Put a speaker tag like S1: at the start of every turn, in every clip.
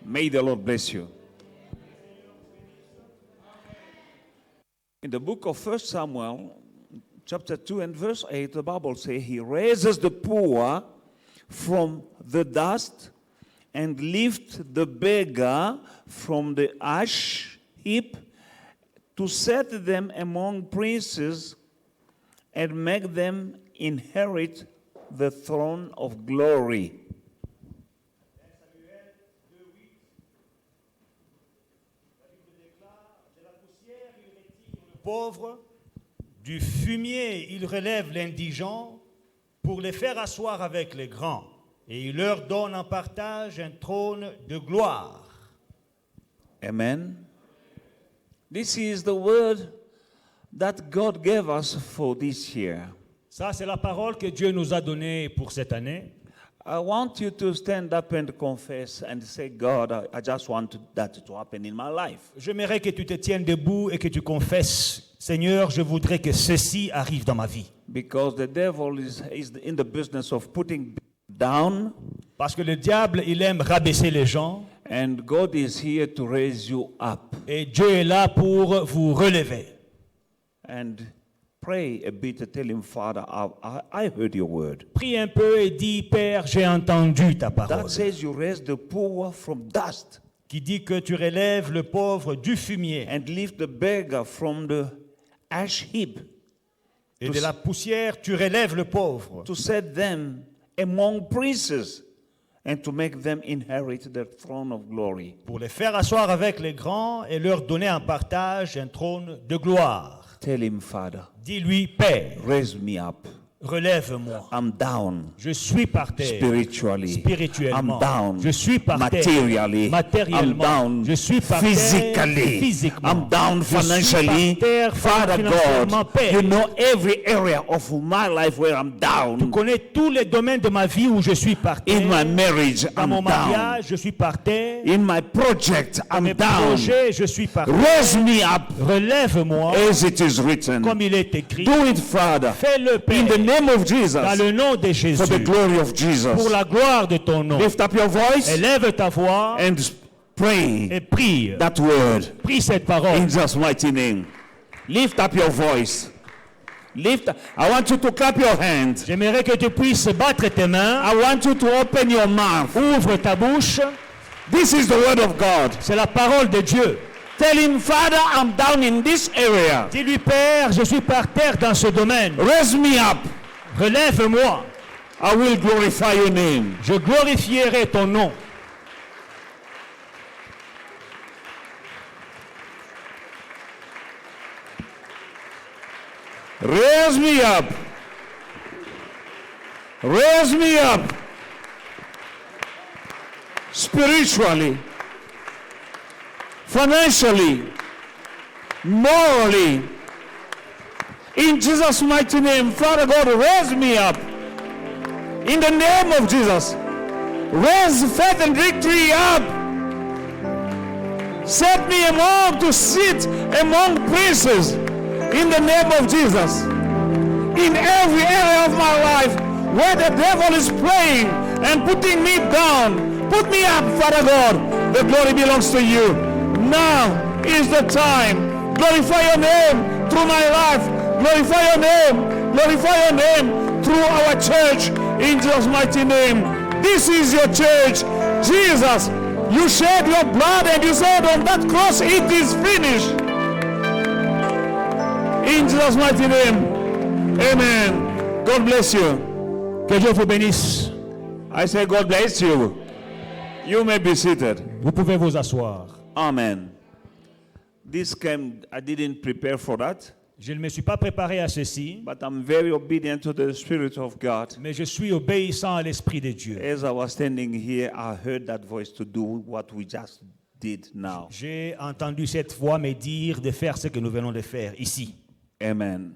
S1: May the Lord bless you. In the book of 1 Samuel, chapter 2 and verse 8, the Bible says, He raises the poor from the dust and lifts the beggar from the ash heap to set them among princes and make them inherit the throne of glory.
S2: Pauvres, du fumier, il relève l'indigent pour les faire asseoir avec les grands. Et il leur donne en partage un trône de gloire.
S1: Amen. This is the word that God gave us for this year.
S2: Ça, c'est la parole que Dieu nous a donnée pour cette année.
S1: I want you to stand up and confess and say, God, I just want that to happen in my life.
S2: J'aimerais que tu te tiennes debout et que tu confesses, Seigneur, je voudrais que ceci arrive dans ma vie.
S1: Because the devil is in the business of putting down.
S2: Parce que le diable, il aime rabaisser les gens.
S1: And God is here to raise you up.
S2: Et Dieu est là pour vous relever.
S1: And pray a bit, tell him, Father, I heard your word.
S2: Prie un peu et dis, Père, j'ai entendu ta parole.
S1: That says you raise the poor from dust.
S2: Qui dit que tu relèves le pauvre du fumier.
S1: And lift the beggar from the ash heap.
S2: Et de la poussière, tu relèves le pauvre.
S1: To set them among princes and to make them inherit the throne of glory.
S2: Pour les faire asseoir avec les grands et leur donner en partage un trône de gloire.
S1: Tell him, Father,
S2: dis-lui, Père,
S1: raise me up.
S2: Relève-moi.
S1: I'm down.
S2: Je suis par terre. Spirituellement.
S1: I'm down.
S2: Je suis par
S1: materially.
S2: terre. Matériellement.
S1: I'm down.
S2: Je suis par
S1: physically.
S2: terre. Physiquement.
S1: I'm down financially.
S2: Terre,
S1: Father God,
S2: Père.
S1: you know every area of my life where I'm down.
S2: Tu connais tous les domaines de ma vie où je suis par terre.
S1: In my marriage,
S2: dans
S1: I'm
S2: mon mariage,
S1: down.
S2: je suis par terre.
S1: In my project, I'm
S2: mes
S1: down.
S2: projets, je suis par terre.
S1: Raise me up.
S2: Relève-moi.
S1: As it is written.
S2: Comme il est écrit.
S1: Do it, Father.
S2: Fais-le, Père.
S1: In the name of Jesus.
S2: Dans le nom de Jésus.
S1: For the glory of Jesus.
S2: Pour la gloire de ton nom.
S1: Lift up your voice.
S2: Élève ta voix.
S1: And pray.
S2: Et prie.
S1: That word.
S2: Prie cette parole.
S1: In Jesus' mighty name. Lift up your voice. I want you to clap your hands.
S2: J'aimerais que tu puisses battre tes mains.
S1: I want you to open your mouth.
S2: Ouvre ta bouche.
S1: This is the word of God.
S2: C'est la parole de Dieu.
S1: Tell him, Father, I'm down in this area.
S2: Dis-lui, Père, je suis par terre dans ce domaine.
S1: Raise me up.
S2: Relève-moi.
S1: I will glorify your name.
S2: Je glorifierai ton nom.
S1: Raise me up. Raise me up. Spiritually, financially, morally. In Jesus' mighty name, Father God, raise me up. In the name of Jesus, raise faith and victory up. Set me among to sit among princes. In the name of Jesus. In every area of my life where the devil is playing and putting me down, put me up, Father God. The glory belongs to you. Now is the time. Glorify your name through my life. Glorify your name. Glorify your name through our church. In Jesus' mighty name. This is your church. Jesus, you shed your blood and you said on that cross, it is finished. In Jesus' mighty name. Amen. God bless you.
S2: Que Dieu vous bénisse.
S1: I say God bless you. You may be seated.
S2: Vous pouvez vous asseoir.
S1: Amen. This came, I didn't prepare for that.
S2: Je ne me suis pas préparé à ceci.
S1: But I'm very obedient to the Spirit of God.
S2: Mais je suis obéissant à l'Esprit de Dieu.
S1: As I was standing here, I heard that voice to do what we just did now.
S2: J'ai entendu cette voix me dire de faire ce que nous venons de faire ici.
S1: Amen.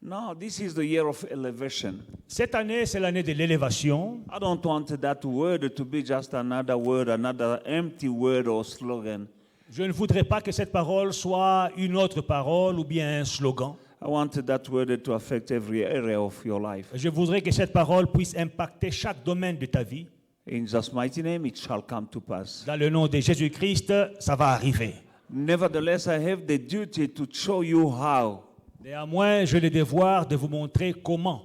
S1: Now, this is the year of elevation.
S2: Cette année, c'est l'année de l'élévation.
S1: I don't want that word to be just another word, another empty word or slogan.
S2: Je ne voudrais pas que cette parole soit une autre parole ou bien un slogan.
S1: I want that word to affect every area of your life.
S2: Je voudrais que cette parole puisse impacter chaque domaine de ta vie.
S1: In Jesus' mighty name, it shall come to pass.
S2: Dans le nom de Jésus-Christ, ça va arriver.
S1: Nevertheless, I have the duty to show you how
S2: Néanmoins, j'ai le devoir de vous montrer comment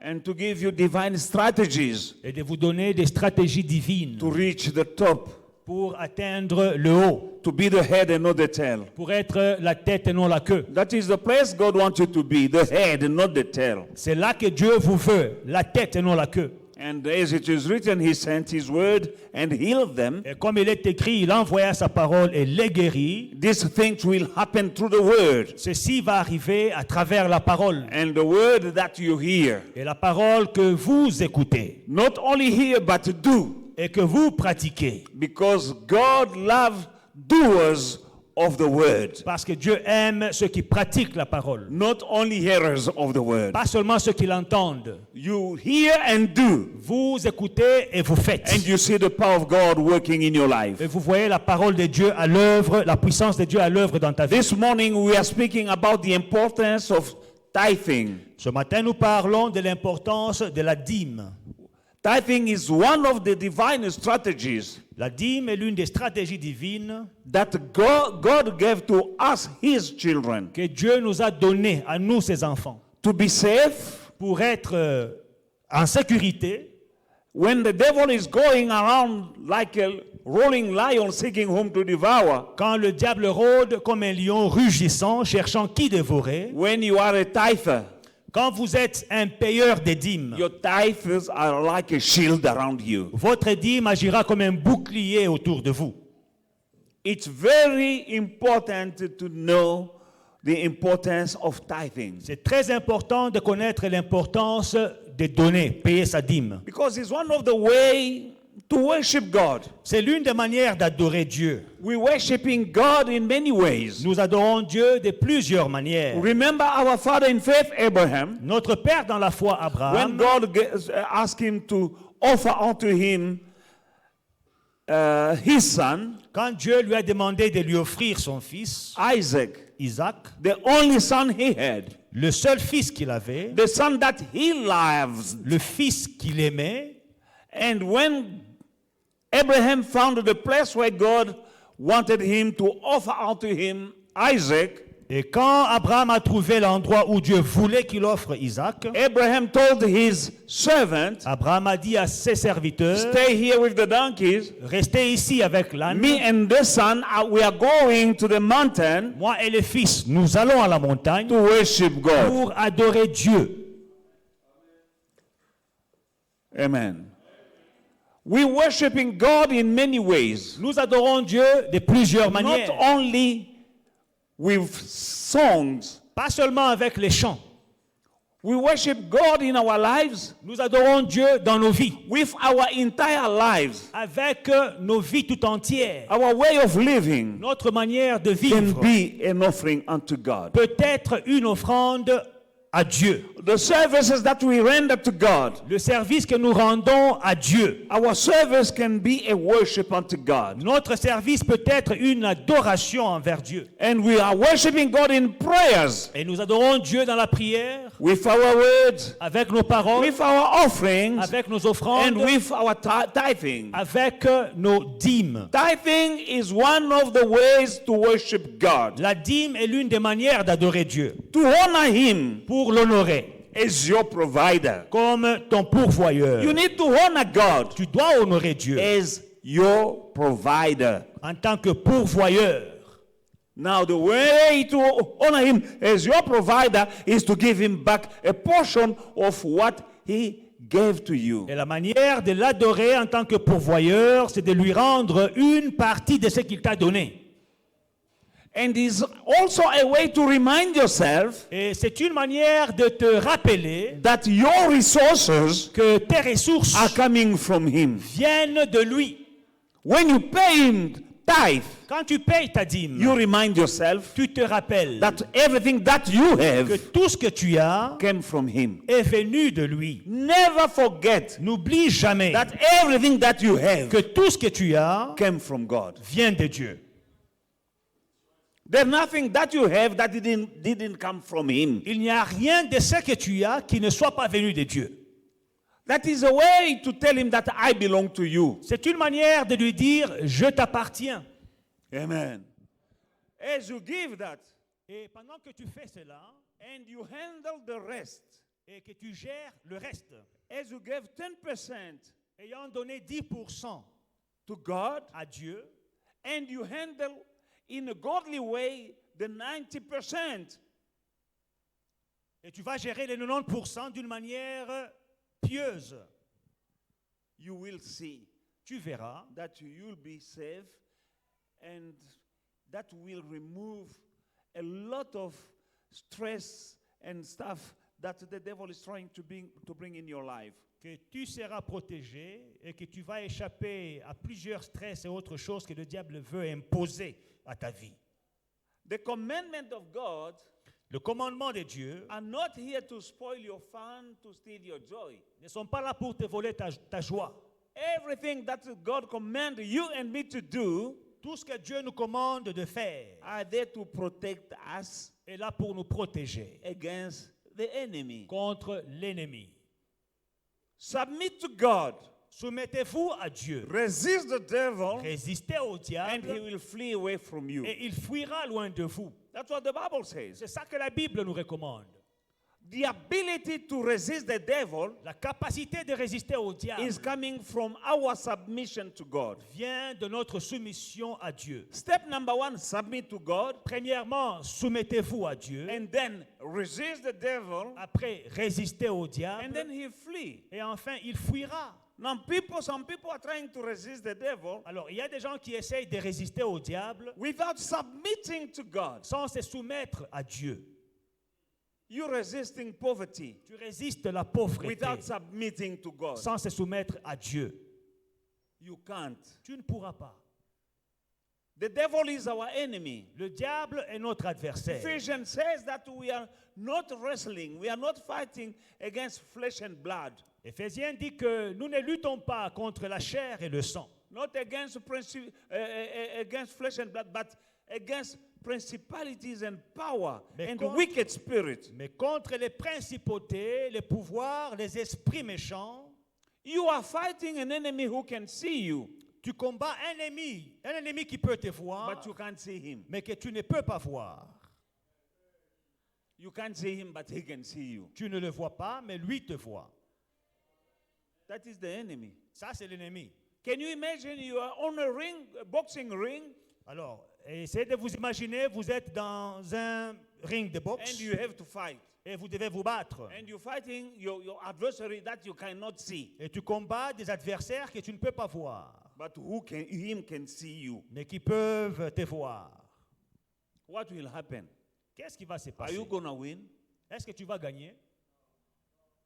S1: and to give you divine strategies
S2: et de vous donner des stratégies divines
S1: to reach the top,
S2: pour atteindre le haut,
S1: to be the head and not the tail.
S2: pour être la tête et non la queue.
S1: That is the place God wants you to be, the head and not the tail.
S2: C'est là que Dieu vous veut, la tête et non la queue.
S1: And as it is written, He sent His word and healed them.
S2: Et comme il est écrit, il envoya sa parole et les guérit.
S1: These things will happen through the word.
S2: Ceci va arriver à travers la parole.
S1: And the word that you hear,
S2: Et la parole que vous écoutez
S1: not only hear but do,
S2: et que vous pratiquez.
S1: because God loves doers of the word,
S2: Parce que Dieu aime ceux qui pratiquent la parole.
S1: not only hearers of the word.
S2: Pas seulement ceux qui l'entendent.
S1: You hear and do,
S2: Vous écoutez et vous faites.
S1: and you see the power of God working in your life.
S2: Et vous voyez la parole de Dieu à l'œuvre, la puissance de Dieu à l'œuvre dans ta vie.
S1: This morning we are speaking about the importance of tithing.
S2: Ce matin, nous parlons de l'importance de la dîme.
S1: Tithing is one of the divine strategies
S2: La dîme est l'une des stratégies divines
S1: that God gave to us, His children,
S2: que Dieu nous a données à nous, ses enfants,
S1: to be safe
S2: pour être en sécurité
S1: when the devil is going around like a rolling lion seeking whom to devour.
S2: quand le diable rôde comme un lion rugissant, cherchant qui dévorer.
S1: When you are a tither,
S2: Quand vous êtes un payeur des dîmes,
S1: your tithes are like a shield around you.
S2: votre dîme agira comme un bouclier autour de vous.
S1: It's very important to know the importance of tithing,
S2: C'est très important de connaître l'importance de donner, payer sa dîme.
S1: because it's one of the way to worship God.
S2: C'est l'une des manières d'adorer Dieu.
S1: We're worshiping God in many ways.
S2: Nous adorons Dieu de plusieurs manières.
S1: Remember our father in faith, Abraham,
S2: Notre père dans la foi,
S1: when
S2: Abraham,
S1: God asked him to offer unto him his son,
S2: quand Dieu lui a demandé de lui offrir son fils,
S1: Isaac,
S2: Isaac,
S1: the only son he had,
S2: le seul fils qu'il avait,
S1: the son that he loves.
S2: le fils qu'il aimait,
S1: And when Abraham found the place where God wanted him to offer unto him Isaac,
S2: et quand Abraham a trouvé l'endroit où Dieu voulait qu'il offre Isaac,
S1: Abraham told his servant,
S2: Abraham a dit à ses serviteurs,
S1: stay here with the donkeys.
S2: restez ici avec l'âne.
S1: Me and the son, we are going to the mountain
S2: Moi et les fils, nous allons à la montagne
S1: to worship God.
S2: pour adorer Dieu.
S1: Amen. We're worshiping God in many ways.
S2: Nous adorons Dieu de plusieurs
S1: Not
S2: manières.
S1: only with songs.
S2: Pas seulement avec les chants.
S1: We worship God in our lives
S2: Nous adorons Dieu dans nos vies.
S1: with our entire lives.
S2: Avec nos vies tout entières.
S1: Our way of living
S2: Notre manière de
S1: can
S2: vivre
S1: be an offering unto God.
S2: peut être une offrande à Dieu.
S1: The services that we render to God,
S2: Le service que nous rendons à Dieu.
S1: our service can be a worship unto God.
S2: Notre service peut être une adoration envers Dieu.
S1: And we are worshiping God in prayers,
S2: Et nous adorons Dieu dans la prière,
S1: with our words,
S2: avec nos paroles,
S1: with our offerings,
S2: avec nos
S1: and
S2: offrandes,
S1: with our tithing.
S2: avec nos dîmes.
S1: Tithing is one of the ways to worship God,
S2: La dîme est l'une des manières d'adorer Dieu,
S1: to honor Him
S2: pour l'honorer
S1: as your provider.
S2: comme ton pourvoyeur.
S1: You need to honor God
S2: Tu dois honorer Dieu
S1: as your provider.
S2: en tant que pourvoyeur.
S1: Now, the way to honor Him as your provider is to give Him back a portion of what He gave to you.
S2: Et la manière de l'adorer en tant que pourvoyeur, c'est de lui rendre une partie de ce qu'il t'a donné.
S1: And is also a way to remind yourself
S2: Et c'est une manière de te rappeler
S1: that your resources
S2: que tes ressources
S1: are coming from Him.
S2: viennent de lui.
S1: When you pay Him tithe,
S2: Quand tu payes ta dîme,
S1: you remind yourself
S2: tu te rappelles
S1: that everything that you
S2: que
S1: have
S2: tout ce que tu as
S1: came from Him.
S2: est venu de lui.
S1: Never forget
S2: N'oublie jamais
S1: that everything that you have
S2: que tout ce que tu as
S1: came from God.
S2: vient de Dieu.
S1: There's nothing that you have that didn't come from Him.
S2: Il n'y a rien de ce que tu as qui ne soit pas venu de Dieu.
S1: That is a way to tell him that I belong to you.
S2: C'est une manière de lui dire je t'appartiens.
S1: Amen. As you give that,
S2: Et pendant que tu fais cela
S1: and you handle the rest,
S2: et que tu gères le reste,
S1: as you give 10%
S2: ayant donné 10%
S1: to God,
S2: à Dieu,
S1: and you handle in a godly way the 90%,
S2: et tu vas gérer les 90% d'une manière pieuse,
S1: you will see
S2: tu verras
S1: that you'll be safe, and that will remove a lot of stress and stuff that the devil is trying to bring in your life.
S2: que tu seras protégé et que tu vas échapper à plusieurs stress et autres choses que le diable veut imposer à ta vie.
S1: The commandment of God
S2: Le commandement de Dieu
S1: are not here to spoil your fun, to steal your joy.
S2: ne sont pas là pour te voler ta joie.
S1: Everything that God command you and me to do
S2: Tout ce que Dieu nous commande de faire
S1: are there to protect us
S2: est là pour nous protéger
S1: against the enemy.
S2: contre l'ennemi.
S1: Submit to God.
S2: Soumettez-vous à Dieu.
S1: Resist the devil,
S2: Résistez au
S1: and he
S2: diable
S1: will flee away from you.
S2: et il fuira loin de vous.
S1: That's what the Bible says.
S2: C'est ça que la Bible nous recommande.
S1: The ability to resist the devil
S2: La capacité de résister au diable
S1: is coming from our submission to God.
S2: vient de notre soumission à Dieu.
S1: Step number 1, submit to God,
S2: Premièrement, soumettez-vous à Dieu.
S1: and then resist the devil,
S2: Après, résistez au
S1: and
S2: diable.
S1: then he flee.
S2: Et enfin, il fuira.
S1: Now, some people are trying to resist the devil
S2: Alors, il y a des gens qui essayent de résister au diable
S1: without submitting to God.
S2: sans se soumettre à Dieu.
S1: You're resisting poverty
S2: Tu résistes la pauvreté
S1: without submitting to God.
S2: sans se soumettre à Dieu.
S1: You can't.
S2: Tu ne pourras pas.
S1: The devil is our enemy.
S2: Le diable est notre adversaire.
S1: Ephesians says that we are not wrestling, we are not fighting against flesh and blood,
S2: Éphésiens dit que nous ne luttons pas contre la chair et le sang,
S1: not against against flesh and blood, but against principalities and power
S2: Mais
S1: and
S2: contre-
S1: wicked spirits.
S2: mais contre les principautés, les pouvoirs, les esprits méchants.
S1: You are fighting an enemy who can see you,
S2: Tu combats un ennemi qui peut te voir,
S1: but you can't see him.
S2: mais que tu ne peux pas voir.
S1: You can't see him, but he can see you.
S2: Tu ne le vois pas, mais lui te voit.
S1: That is the enemy.
S2: Ça, c'est l'ennemi.
S1: Can you imagine you are on a ring, a boxing ring,
S2: Alors, essayez de vous imaginer, vous êtes dans un ring de
S1: and
S2: boxe
S1: you have to fight.
S2: et vous devez vous battre.
S1: And you're fighting your adversary that you cannot see,
S2: Et tu combats des adversaires que tu ne peux pas voir,
S1: but him can see you.
S2: mais qui peuvent te voir.
S1: What will happen?
S2: Qu'est-ce qui va se
S1: Are
S2: passer?
S1: you gonna win?
S2: Est-ce que tu vas gagner?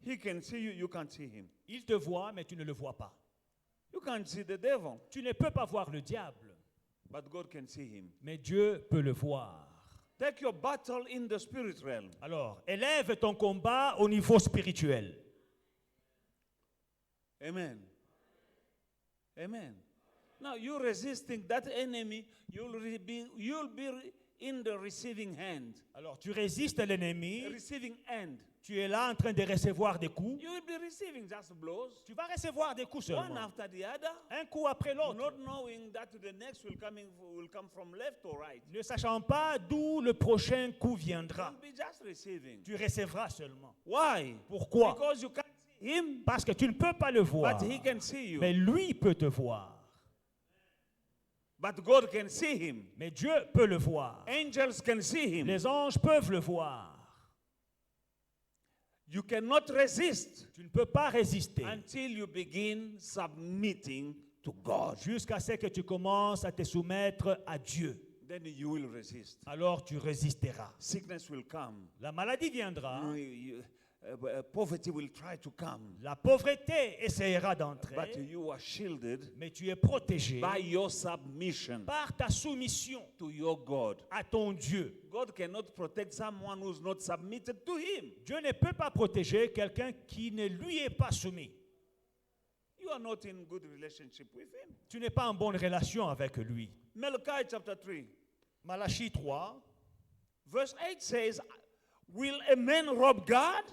S1: He can see you, you can't see him.
S2: Il te voit, mais tu ne le vois pas.
S1: You can't see the devil,
S2: Tu ne peux pas voir le diable,
S1: but God can see him.
S2: mais Dieu peut le voir.
S1: Take your battle in the spirit realm.
S2: Alors, élève ton combat au niveau spirituel.
S1: Amen. Amen. Now you're resisting that enemy, you'll be in the receiving hand.
S2: Alors, tu résistes à l'ennemi,
S1: Receiving end.
S2: tu es là en train de recevoir des coups.
S1: You will be receiving just blows,
S2: Tu vas recevoir des coups
S1: one
S2: seulement,
S1: after the other,
S2: un coup après l'autre,
S1: not knowing that the next will come from left or right.
S2: ne sachant pas d'où le prochain coup viendra.
S1: You'll be just receiving.
S2: Tu recevras seulement.
S1: Why?
S2: Pourquoi?
S1: Because you can't see him,
S2: Parce que tu ne peux pas le voir,
S1: but he can see you.
S2: mais lui peut te voir.
S1: But God can see him.
S2: Mais Dieu peut le voir.
S1: Angels can see him.
S2: Les anges peuvent le voir.
S1: You cannot resist
S2: Tu ne peux pas résister
S1: until you begin submitting to God.
S2: jusqu'à ce que tu commences à te soumettre à Dieu.
S1: Then you will resist.
S2: Alors tu résisteras.
S1: Sickness will come.
S2: La maladie viendra,
S1: Poverty will try to come.
S2: la pauvreté essaiera
S1: But
S2: d'entrer,
S1: you are shielded
S2: mais tu es protégé
S1: by your submission
S2: par ta soumission
S1: to your God.
S2: à ton Dieu.
S1: God cannot protect someone who's not submitted to him.
S2: Dieu ne peut pas protéger quelqu'un qui ne lui est pas soumis.
S1: You are not in good relationship with him.
S2: Tu n'es pas en bonne relation avec lui.
S1: Malachi chapter 3,
S2: Malachie 3,
S1: verse 8 says, will a man rob God?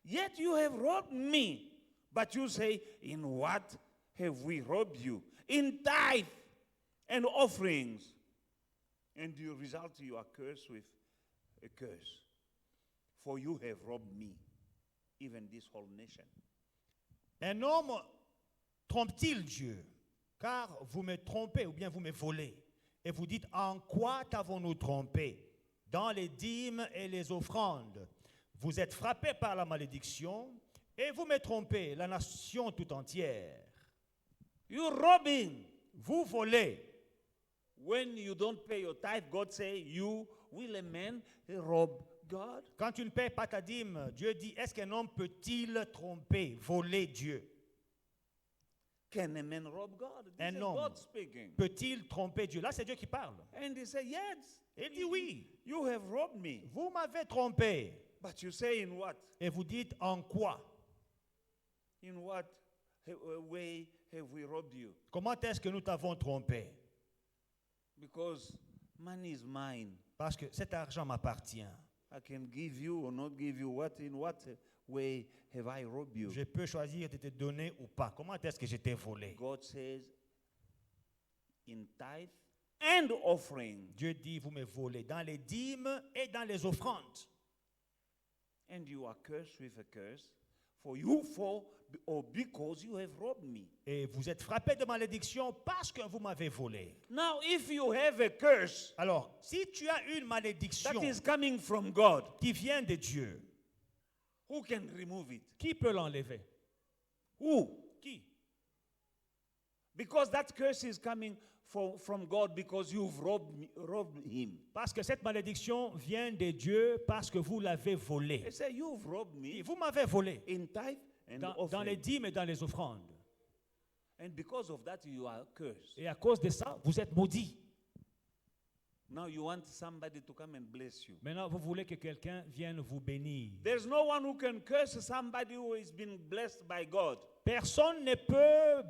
S1: Yet you have robbed me.
S3: But you say, in what have we robbed you? In tithe and offerings. And you result you are cursed with a curse. For you have robbed me, even this whole nation.
S2: Un homme trompe-t-il Dieu? Car vous me trompez ou bien vous me volez. Et vous dites, en quoi t'avons-nous trompé? Dans les dîmes et les offrandes. Vous êtes frappés par la malédiction et vous me trompez, la nation tout entière.
S3: You're robbing.
S2: Vous volez.
S3: When you don't pay your tithe, God say, you will a man rob God?
S2: Quand tu ne payes pas ta dîme, Dieu dit, est-ce qu'un homme peut-il tromper, voler Dieu?
S3: Can a man rob God? This
S2: Un
S3: is
S2: homme
S3: God speaking.
S2: peut-il tromper Dieu? Là, c'est Dieu qui parle.
S3: And he said, yes.
S2: Il dit oui.
S3: You have robbed me.
S2: Vous m'avez trompé.
S3: But you say in what?
S2: Et vous dites, en quoi?
S3: In what way have we robbed you?
S2: Comment est-ce que nous t'avons trompé?
S3: Because money is mine.
S2: Parce que cet argent m'appartient.
S3: I can give you or not give you. In what way have I robbed you?
S2: Je peux choisir de te donner ou pas. Comment est-ce que je t'ai volé?
S3: God says, in tithe and offering.
S2: Dieu dit, vous me volez dans les dîmes et dans les offrandes.
S3: And you are cursed with a curse, for you or because you have robbed me.
S2: Et vous êtes frappés de malédiction parce que vous m'avez volé.
S3: Now, if you have a curse
S2: Alors, si tu as une malédiction
S3: that is coming from God,
S2: qui vient de Dieu,
S3: who can remove it?
S2: qui peut l'enlever?
S3: Who?
S2: Qui?
S3: Because that curse is coming from God because you've robbed him.
S2: Parce que cette malédiction vient de Dieu parce que vous l'avez volé.
S3: They say, you've robbed me
S2: Vous m'avez volé
S3: in tithe and
S2: dans
S3: offering.
S2: les dîmes et dans les offrandes.
S3: And because of that, you are cursed.
S2: Et à cause de ça, vous êtes maudits.
S3: Now you want somebody to come and bless you.
S2: Maintenant, vous voulez que quelqu'un vienne vous bénir.
S3: There's no one who can curse somebody who has been blessed by God.
S2: Personne ne peut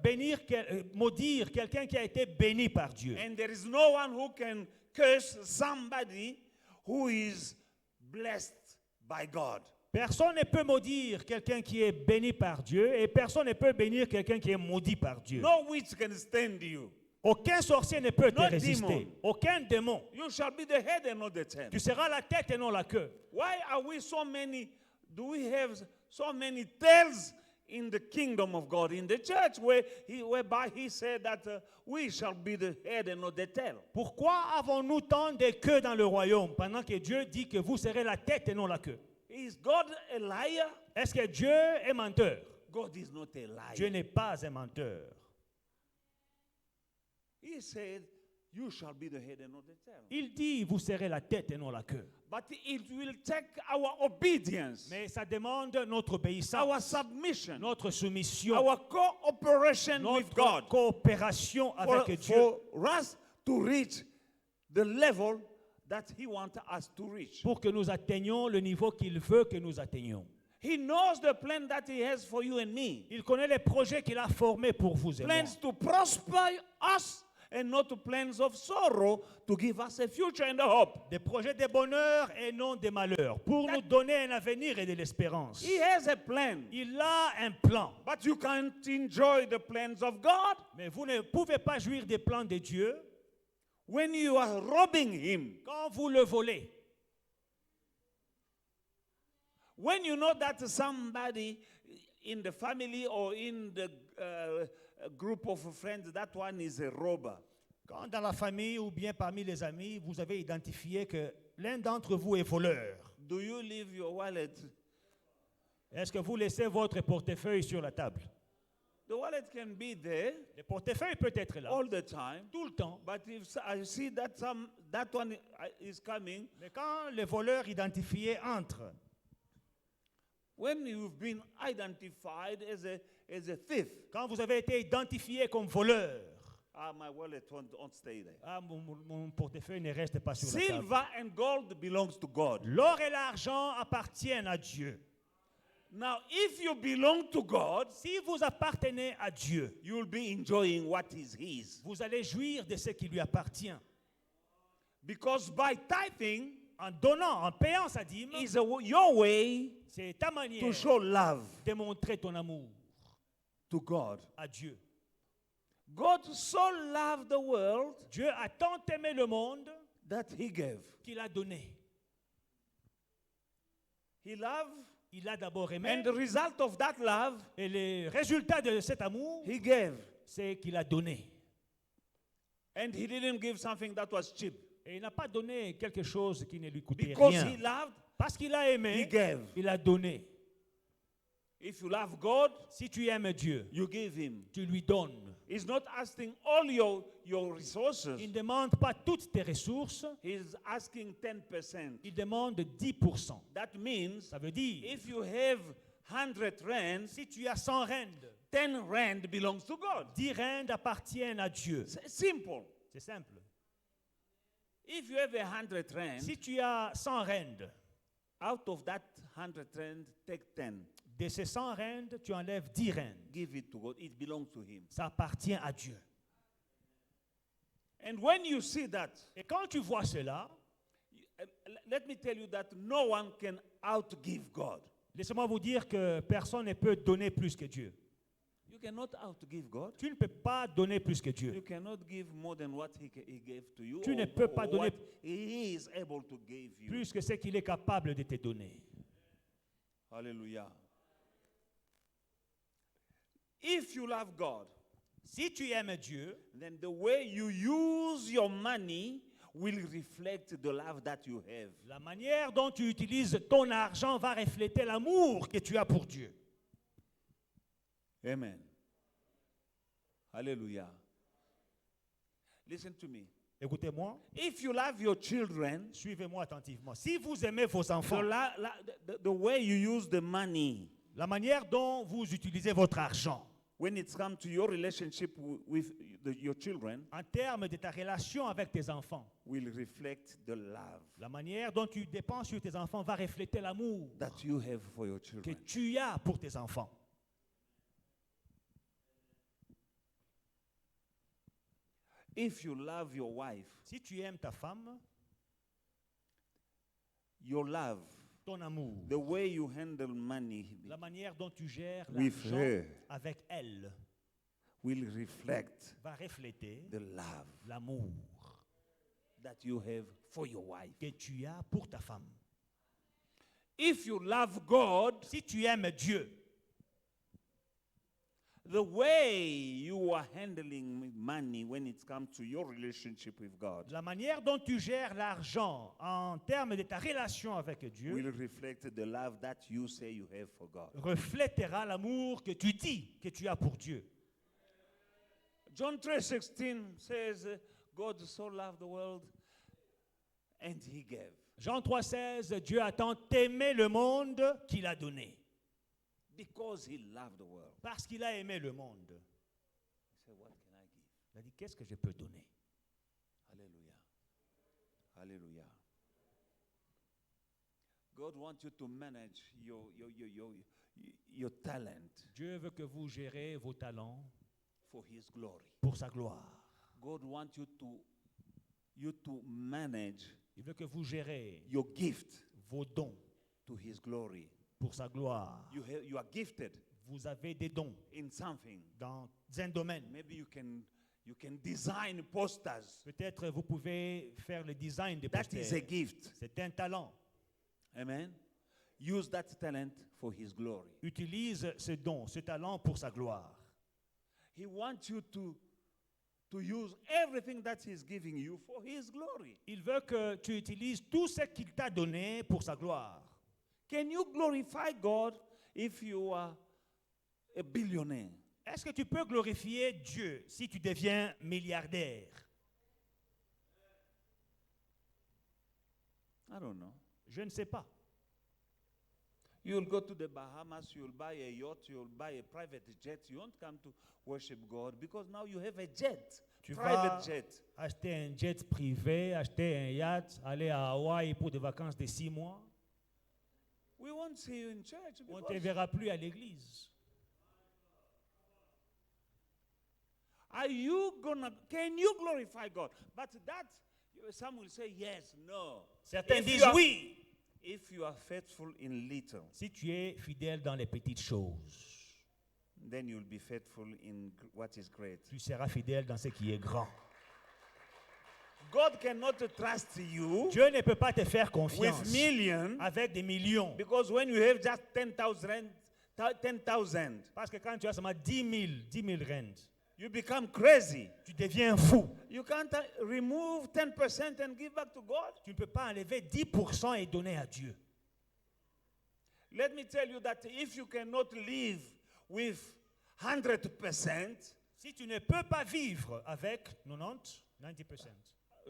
S2: maudire quelqu'un qui a été béni par Dieu.
S3: And there is no one who can curse somebody who is blessed by God.
S2: Personne ne peut maudire quelqu'un qui est béni par Dieu et personne ne peut bénir quelqu'un qui est maudit par Dieu.
S3: No witch can stand you.
S2: Aucun sorcier ne peut te
S3: No
S2: résister.
S3: demon.
S2: Aucun démon.
S3: You shall be the head and not the tail.
S2: Tu seras la tête et non la queue.
S3: Why are we so many? Do we have so many tails in the kingdom of God, in the church, whereby he said that we shall be the head and not the tail?
S2: Pourquoi avons-nous tant de queues dans le royaume pendant que Dieu dit que vous serez la tête et non la queue?
S3: Is God a liar?
S2: Est-ce que Dieu est menteur?
S3: God is not a liar.
S2: Dieu n'est pas un menteur.
S3: He said, you shall be the head and not the tail.
S2: Il dit, vous serez la tête et non la queue.
S3: But it will take our obedience,
S2: Mais ça demande notre
S3: our
S2: obéissance,
S3: submission,
S2: notre soumission,
S3: our cooperation with
S2: notre
S3: God
S2: coopération avec Dieu
S3: for us to reach the level that he wants us to reach.
S2: pour que nous atteignions le niveau qu'il veut que nous atteignions.
S3: He knows the plan that he has for you and me.
S2: Il connaît les projets qu'il a formés pour vous et moi.
S3: Plans to prosper us and not plans of sorrow to give us a future and a hope.
S2: Des projets de bonheur et non de malheur, pour nous donner un avenir et de l'espérance.
S3: He has a plan.
S2: Il a un plan,
S3: But you can't enjoy the plans of God
S2: mais vous ne pouvez pas jouir des plans de Dieu
S3: when you are robbing him.
S2: quand vous le volez.
S3: When you know that somebody in the family or in the group of friends, that one is a robber.
S2: Quand dans la famille ou bien parmi les amis, vous avez identifié que l'un d'entre vous est voleur,
S3: Do you leave your wallet?
S2: est-ce que vous laissez votre portefeuille sur la table?
S3: The wallet can be there
S2: Le portefeuille peut être là,
S3: all the time.
S2: tout le temps.
S3: But if I see that that one is coming,
S2: Mais quand le voleur identifié entre,
S3: when you've been identified as a thief,
S2: quand vous avez été identifié comme voleur,
S3: my wallet won't stay there.
S2: mon portefeuille ne reste pas sur la table.
S3: Silver and gold belongs to God.
S2: L'or et l'argent appartiennent à Dieu.
S3: Now, if you belong to God,
S2: Si vous appartenez à Dieu,
S3: you'll be enjoying what is His.
S2: vous allez jouir de ce qui lui appartient.
S3: Because by tithing
S2: En donnant, en payant sa dîme,
S3: is your way
S2: c'est ta manière
S3: to show love.
S2: de montrer ton amour.
S3: to God.
S2: à Dieu.
S3: God so loved the world
S2: Dieu a tant aimé le monde
S3: that he gave.
S2: qu'il a donné.
S3: He loved,
S2: Il a d'abord aimé,
S3: and the result of that love,
S2: et le résultat de cet amour,
S3: he gave.
S2: c'est qu'il a donné.
S3: And he didn't give something that was cheap.
S2: Et il n'a pas donné quelque chose qui ne lui coûtait
S3: Because
S2: rien.
S3: he loved,
S2: Parce qu'il a
S3: he
S2: aimé,
S3: gave.
S2: il a donné.
S3: If you love God,
S2: Si tu aimes Dieu,
S3: you give him.
S2: tu lui donnes.
S3: He's not asking all your resources.
S2: Il ne demande pas toutes tes ressources,
S3: He's asking 10%.
S2: il demande 10%.
S3: That means
S2: Ça veut dire,
S3: if you have 100 rands,
S2: si tu as 100 rendes,
S3: 10 rand belongs to God.
S2: 10 rendes appartiennent à Dieu.
S3: It's simple.
S2: C'est simple.
S3: If you have 100 rand,
S2: Si tu as 100 rendes,
S3: out of that 100 rand, take 10.
S2: de ces 100 rendes, tu enlèves 10 rendes.
S3: Give it to God. It belongs to him.
S2: Ça appartient à Dieu.
S3: And when you see that,
S2: Et quand tu vois cela,
S3: let me tell you that no one can outgive God.
S2: laissez-moi vous dire que personne ne peut donner plus que Dieu.
S3: You cannot outgive God.
S2: Tu ne peux pas donner plus que Dieu.
S3: You cannot give more than what he gave to you.
S2: Tu ne
S3: or-
S2: peux pas
S3: or
S2: donner
S3: what he is able to give you.
S2: Plus que ce qu'il est capable de te donner.
S3: Hallelujah. If you love God,
S2: Si tu aimes Dieu,
S3: then the way you use your money will reflect the love that you have.
S2: la manière dont tu utilises ton argent va refléter l'amour que tu as pour Dieu.
S3: Amen. Hallelujah. Listen to me.
S2: Écoutez-moi,
S3: If you love your children,
S2: suivez-moi attentivement. Si vous aimez vos enfants,
S3: the way you use the money,
S2: la manière dont vous utilisez votre argent,
S3: when it comes to your relationship with your children,
S2: en termes de ta relation avec tes enfants,
S3: will reflect the love
S2: la manière dont tu dépenses sur tes enfants va refléter l'amour
S3: that you have for your
S2: que
S3: children.
S2: tu as pour tes enfants.
S3: If you love your wife,
S2: Si tu aimes ta femme,
S3: your love,
S2: ton amour,
S3: the way you handle money
S2: la manière dont tu gères
S3: with
S2: l'argent
S3: her
S2: avec elle
S3: will reflect
S2: va refléter
S3: the love
S2: l'amour
S3: that you have for your wife.
S2: que tu as pour ta femme.
S3: If you love God,
S2: Si tu aimes Dieu,
S3: the way you are handling money when it comes to your relationship with God
S2: la manière dont tu gères l'argent en termes de ta relation avec Dieu
S3: will reflect the love that you say you have for God.
S2: reflétera l'amour que tu dis que tu as pour Dieu.
S3: John 3:16 says, God so loved the world and he gave.
S2: Jean 3,16, Dieu a tant aimé le monde qu'il a donné.
S3: Because he loved the world.
S2: Parce qu'il a aimé le monde.
S3: He said, what can I give?
S2: Il a dit, qu'est-ce que je peux donner?
S3: Hallelujah. Hallelujah. God wants you to manage your talent
S2: Dieu veut que vous gérez vos talents
S3: for his glory.
S2: pour sa gloire.
S3: God wants you to manage
S2: Il veut que vous gérez
S3: your gift
S2: vos dons
S3: to his glory.
S2: pour sa gloire.
S3: You are gifted
S2: Vous avez des dons
S3: in something.
S2: dans un domaine.
S3: Maybe you can design posters.
S2: Peut-être vous pouvez faire le design des
S3: That is a
S2: posters.
S3: gift.
S2: C'est un talent.
S3: Amen. Use that talent for his glory.
S2: Utilise ce don, ce talent pour sa gloire.
S3: He wants you to use everything that he's giving you for his glory.
S2: Il veut que tu utilises tout ce qu'il t'a donné pour sa gloire.
S3: Can you glorify God if you are a billionaire?
S2: Est-ce que tu peux glorifier Dieu si tu deviens milliardaire?
S3: I don't know.
S2: Je ne sais pas.
S3: You'll go to the Bahamas, you'll buy a yacht, you'll buy a private jet. You won't come to worship God because now you have a jet,
S2: Tu
S3: private
S2: vas
S3: jet.
S2: acheter un jet privé, acheter un yacht, aller à Hawaï pour des vacances de 6 mois.
S3: We won't see you in church
S2: On ne te
S3: because
S2: verra plus à l'église.
S3: can you glorify God? But that, some will say yes, no.
S2: Certains
S3: If
S2: disent
S3: you are-
S2: oui.
S3: If you are faithful in little,
S2: Si tu es fidèle dans les petites choses.
S3: then you'll be faithful in what is great.
S2: tu seras fidèle dans ce qui est grand.
S3: God cannot trust you
S2: Dieu ne peut pas te faire
S3: with
S2: confiance
S3: millions
S2: avec des millions.
S3: because when you have just 10,000,
S2: Parce que quand tu as seulement 10 000 rentes,
S3: you become crazy.
S2: tu deviens fou.
S3: You can't remove 10% and give back to God.
S2: Tu ne peux pas enlever 10% et donner à Dieu.
S3: Let me tell you that if you cannot live with 100%,
S2: Si tu ne peux pas vivre avec 90%,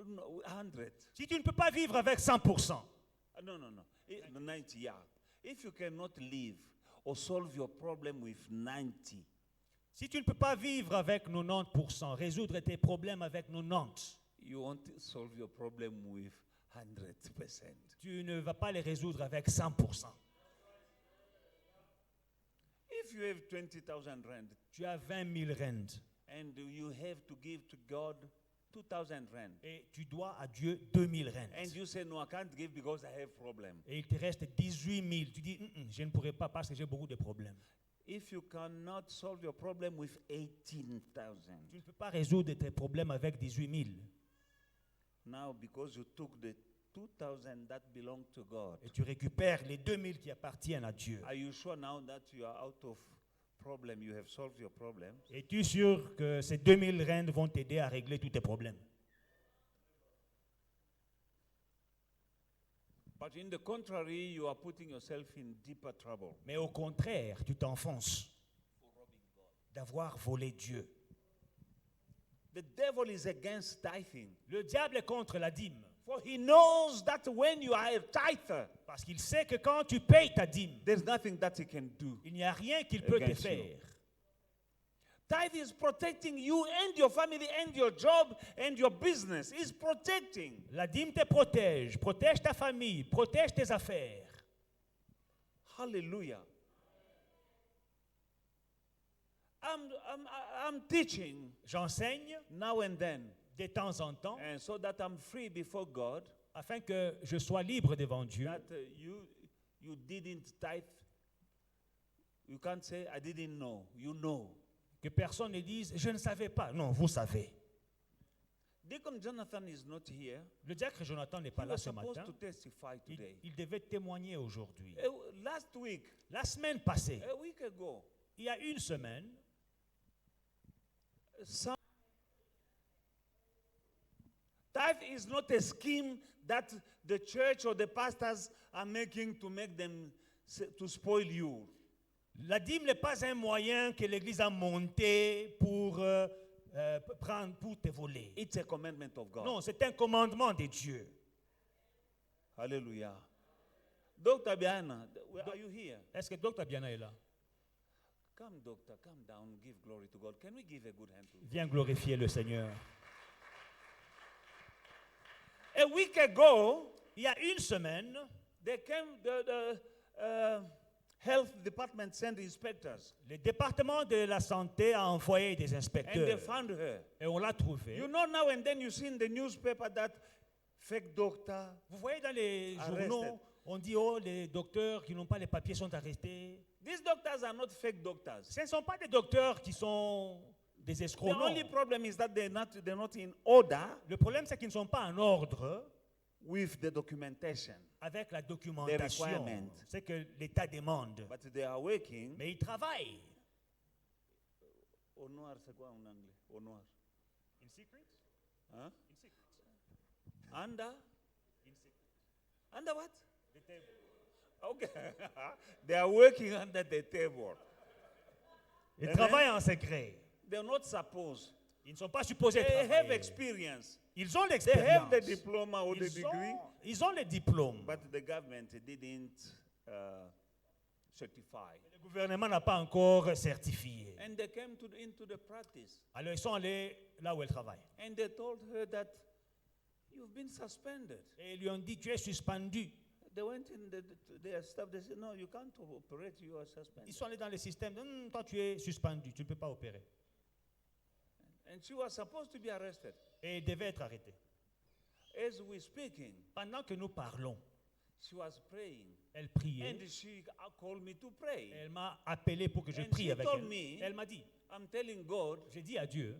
S3: no, 100.
S2: si tu ne peux pas vivre avec 100%,
S3: No. 90, yeah. If you cannot live or solve your problem with 90,
S2: si tu ne peux pas vivre avec 90%, résoudre tes problèmes avec 90%,
S3: you won't solve your problem with 100%.
S2: tu ne vas pas les résoudre avec 100%.
S3: If you have 20,000 rand
S2: Tu as 20 000 rentes
S3: and you have to give to God 2,000 rand,
S2: et tu dois à Dieu 2 000
S3: and
S2: rentes.
S3: you say, no, I can't give because I have problem.
S2: Et il te reste 18 000. Tu dis, je ne pourrai pas parce que j'ai beaucoup de problèmes.
S3: If you cannot solve your problem with 18,000,
S2: Tu ne peux pas résoudre tes problèmes avec 18 000.
S3: now because you took the 2,000 that belong to God,
S2: Et tu récupères les 2 000 qui appartiennent à Dieu.
S3: are you sure now that you are out of problem, you have solved your problem?
S2: Es-tu sûr que ces 2 000 rentes vont t'aider à régler tous tes problèmes?
S3: But in the contrary, you are putting yourself in deeper trouble.
S2: Mais au contraire, tu t'enfonces d'avoir volé Dieu.
S3: The devil is against tithing.
S2: Le diable est contre la dîme.
S3: For he knows that when you are a tither,
S2: Parce qu'il sait que quand tu payes ta dîme,
S3: there's nothing that he can do.
S2: il n'y a rien qu'il peut te
S3: Against you.
S2: faire.
S3: Tithe is protecting you and your family and your job and your business. It's protecting.
S2: La dîme te protège, protège ta famille, protège tes affaires.
S3: Hallelujah. I'm teaching
S2: J'enseigne
S3: now and then,
S2: de temps en temps
S3: and so that I'm free before God,
S2: afin que je sois libre devant Dieu.
S3: that you didn't tithe. You can't say, I didn't know. You know.
S2: Que personne ne dise, je ne savais pas. Non, vous savez.
S3: Deacon Jonathan is not here.
S2: Le diacre Jonathan n'est
S3: He
S2: pas là
S3: was
S2: ce
S3: supposed
S2: matin.
S3: to testify today.
S2: Il devait témoigner aujourd'hui.
S3: Last week,
S2: La semaine passée,
S3: a week ago,
S2: il y a une semaine,
S3: tithe is not a scheme that the church or the pastors are making to make them to spoil you.
S2: la dîme n'est pas un moyen que l'Église a monté pour pour te voler.
S3: It's a commandment of God.
S2: Non, c'est un commandement de Dieu.
S3: Hallelujah. Dr. Biana, are you here?
S2: Est-ce que Dr. Biana est là?
S3: Come, doctor, come down, give glory to God. Can we give a good hand to him?
S2: Viens glorifier le Seigneur.
S3: A week ago,
S2: Il y a une semaine,
S3: they came, the health department sent inspectors,
S2: le département de la santé a envoyé des
S3: and they
S2: inspecteurs
S3: found her.
S2: et on l'a trouvée.
S3: You know, now and then you see in the newspaper that fake doctor.
S2: Vous voyez dans les
S3: Arrested.
S2: journaux, on dit, oh, les docteurs qui n'ont pas les papiers sont arrêtés.
S3: These doctors are not fake doctors.
S2: Ce ne sont pas des docteurs qui sont des
S3: The
S2: escrocs. non.
S3: only problem is that they're not in order
S2: Le problème, c'est qu'ils ne sont pas en ordre
S3: with the documentation.
S2: avec la documentation.
S3: requirement.
S2: C'est que l'État demande.
S3: But they are working.
S2: Mais ils travaillent.
S3: Au noir, c'est quoi en anglais? Au noir.
S2: In secret?
S3: Huh?
S2: In secret.
S3: Under?
S2: In secret.
S3: Under what?
S2: The table.
S3: Okay. They are working under the table.
S2: Ils
S3: Amen.
S2: travaillent en secret.
S3: They're not supposed.
S2: Ils ne sont pas supposés
S3: They have
S2: travailler.
S3: experience.
S2: Ils ont
S3: They have
S2: l'expérience.
S3: the diploma or the degree,
S2: Ils ont le diplôme.
S3: but the government didn't certify.
S2: Le gouvernement n'a pas encore certifié.
S3: And they came into the practice.
S2: Alors ils sont allés là où elle travaille.
S3: And they told her that you've been suspended.
S2: Et ils lui ont dit, tu es suspendu.
S3: They went in their staff. They said, no, you can't operate. You are suspended.
S2: Ils sont allés dans le système. Toi, tu es suspendu. Tu ne peux pas opérer.
S3: And she was supposed to be arrested.
S2: Et il devait être arrêté.
S3: As we're speaking,
S2: Pendant que nous parlons,
S3: She was praying.
S2: Elle priait.
S3: And she called me to pray.
S2: Elle m'a appelé pour que je
S3: And
S2: prie
S3: she
S2: avec
S3: told
S2: elle.
S3: me-
S2: Elle m'a dit,
S3: I'm telling God,
S2: j'ai dit à Dieu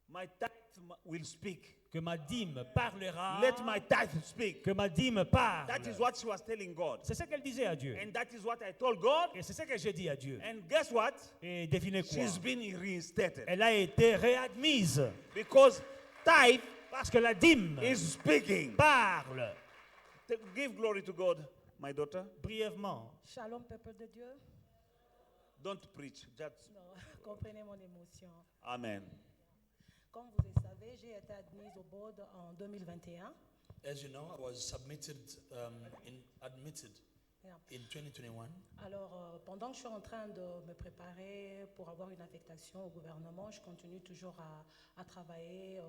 S3: my tithe will speak.
S2: que ma dîme parlera.
S3: Let my tithe speak.
S2: Que ma dîme parle.
S3: That is what she was telling God.
S2: C'est ce qu'elle disait à Dieu.
S3: And that is what I told God.
S2: Et c'est ce que j'ai dit à Dieu.
S3: And guess what?
S2: Et devinez quoi?
S3: She's been reinstated.
S2: Elle a été réadmise.
S3: Because tithe
S2: Parce que la dîme
S3: is speaking.
S2: parle.
S3: Give glory to God, my daughter.
S2: Brièvement.
S4: Shalom, peuple de Dieu.
S3: Don't preach. Just
S4: Non, comprenez mon émotion.
S3: amen.
S4: Comme vous le savez, j'ai été admise au board en 2021.
S1: As you know, I was admitted
S4: Yeah.
S1: in 2021.
S4: Alors, pendant que je suis en train de me préparer pour avoir une affectation au gouvernement, je continue toujours à travailler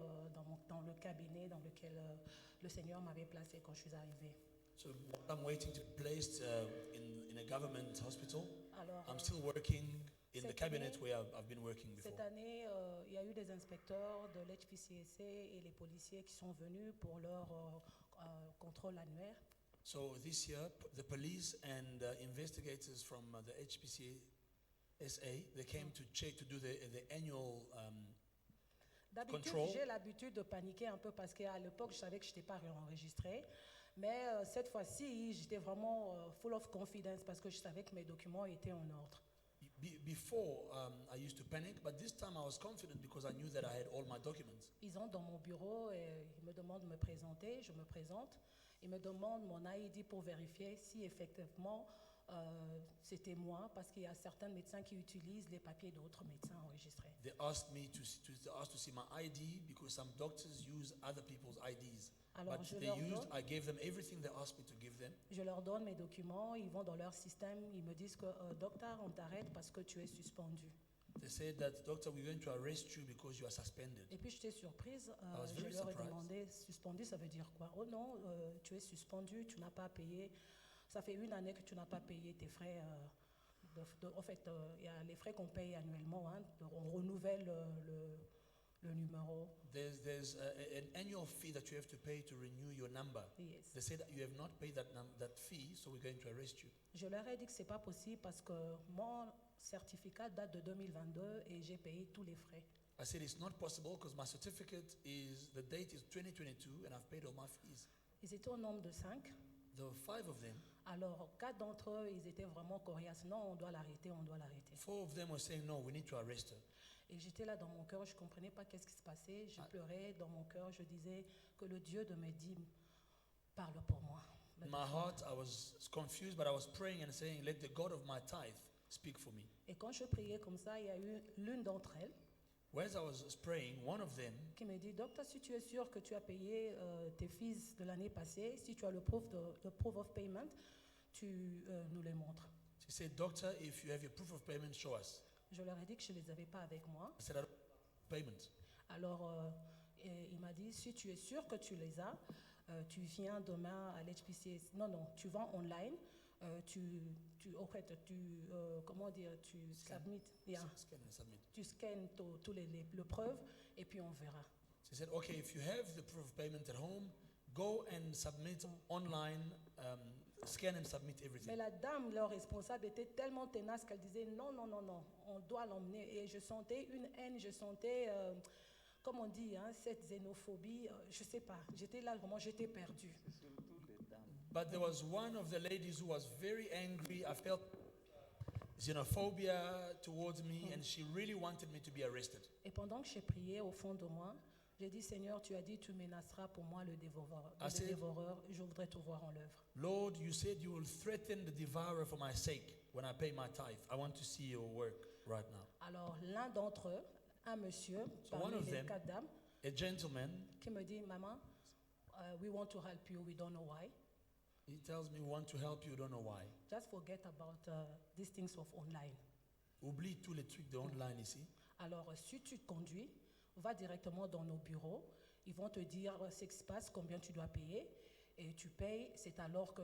S4: dans le cabinet dans lequel le Seigneur m'avait placé quand je suis arrivée.
S1: So I'm waiting to be placed in a government hospital.
S4: Alors,
S1: I'm still working in the
S4: cette
S1: cabinet
S4: année-
S1: where I've been working before.
S4: cette année, il y a eu des inspecteurs de l'HPCSC et les policiers qui sont venus pour leur contrôle annuel.
S1: So this year, the police and investigators from the HPCSA, they came to check to do the annual.
S4: D'habitude,
S1: Control.
S4: j'ai l'habitude de paniquer un peu parce qu'à l'époque, je savais que je n'étais pas enregistrée. Mais cette fois-ci, j'étais vraiment full of confidence parce que je savais que mes documents étaient en ordre.
S1: Before, I used to panic, but this time I was confident because I knew that I had all my documents.
S4: Ils ont dans mon bureau et ils me demandent de me présenter. Je me présente. Ils me demandent mon ID pour vérifier si effectivement c'était moi parce qu'il y a certains médecins qui utilisent les papiers d'autres médecins enregistrés.
S1: They asked me to see my ID because some doctors use other people's IDs.
S4: Alors,
S1: But
S4: je
S1: they
S4: leur
S1: used,
S4: donne-
S1: I gave them everything they asked me to give them.
S4: Je leur donne mes documents, ils vont dans leur système, ils me disent que docteur, on t'arrête parce que tu es suspendu.
S1: They said that, doctor, we're going to arrest you because you are suspended.
S4: Et puis j'étais surprise,
S1: was
S4: je
S1: very
S4: leur ai
S1: surprised.
S4: demandé, suspendu, ça veut dire quoi? Oh non, tu es suspendu, tu n'as pas payé. Ça fait une année que tu n'as pas payé tes frais. En fait, il y a les frais qu'on paye annuellement. Hein, on renouvelle le numéro.
S1: There's an annual fee that you have to pay to renew your number.
S4: Yes.
S1: They said that you have not paid that fee, so we're going to arrest you.
S4: Je leur ai dit que c'est pas possible parce que mon certificat date de 2022 et j'ai payé tous les frais.
S1: I said it's not possible because my certificate the date is 2022 and I've paid all my fees.
S4: Ils étaient au nombre de 5.
S1: There were 5 of them.
S4: Alors, 4 d'entre eux, ils étaient vraiment coriaces. Non, on doit l'arrêter, on doit l'arrêter.
S1: 4 of them were saying, no, we need to arrest her.
S4: Et j'étais là dans mon cœur, je ne comprenais pas qu'est-ce qui se passait. Je pleurais dans mon cœur, je disais que le Dieu de mes dîmes parle pour moi.
S1: In my heart, I was confused, but I was praying and saying, let the God of my tithe speak for me.
S4: Et quand je priais comme ça, il y a eu l'une d'entre elles
S1: Whereas I was praying, one of them
S4: qui me dit, docteur, si tu es sûr que tu as payé tes fils de l'année passée, si tu as le proof of payment, tu nous les montres.
S1: she said, doctor, if you have your proof of payment, show us.
S4: Je leur ai dit que je ne les avais pas avec moi.
S1: I said, I don't have payment.
S4: Alors, il m'a dit, si tu es sûr que tu les as, tu viens demain à l'HPCS. Non, tu vas online, comment dire, tu submit, yeah,
S1: Scan and submit.
S4: tu scannes tous les preuves et puis on verra.
S1: She said, okay, if you have the proof of payment at home, go and submit online, scan and submit
S4: Mais
S1: everything.
S4: la dame, leur responsable, était tellement tenace qu'elle disait non, on doit l'emmener. Et je sentais une haine, je sentais, comme on dit, hein, cette xénophobie, je ne sais pas. J'étais là, vraiment, j'étais perdue.
S1: But there was one of the ladies who was very angry. I felt xenophobia towards me, and she really wanted me to be arrested.
S4: Et pendant que j'ai prié au fond de moi, j'ai dit, Seigneur, tu as dit, tu menaceras pour moi le dévoreur.
S1: I said-
S4: Je voudrais te voir en l'œuvre.
S1: Lord, you said you will threaten the devourer for my sake when I pay my tithe. I want to see your work right now.
S4: Alors, l'un d'entre eux, un monsieur,
S1: one
S4: parmi
S1: of
S4: les
S1: them-
S4: 4 dames,
S1: A gentleman,
S4: qui me dit, Maman, we want to help you, we don't know why.
S1: he tells me, we want to help you, don't know why.
S4: Just forget about these things of online.
S1: Oublie tous les trucs de online ici.
S4: Alors, si tu te conduis, va directement dans nos bureaux. Ils vont te dire ce qui se passe, combien tu dois payer. Et tu payes, c'est alors que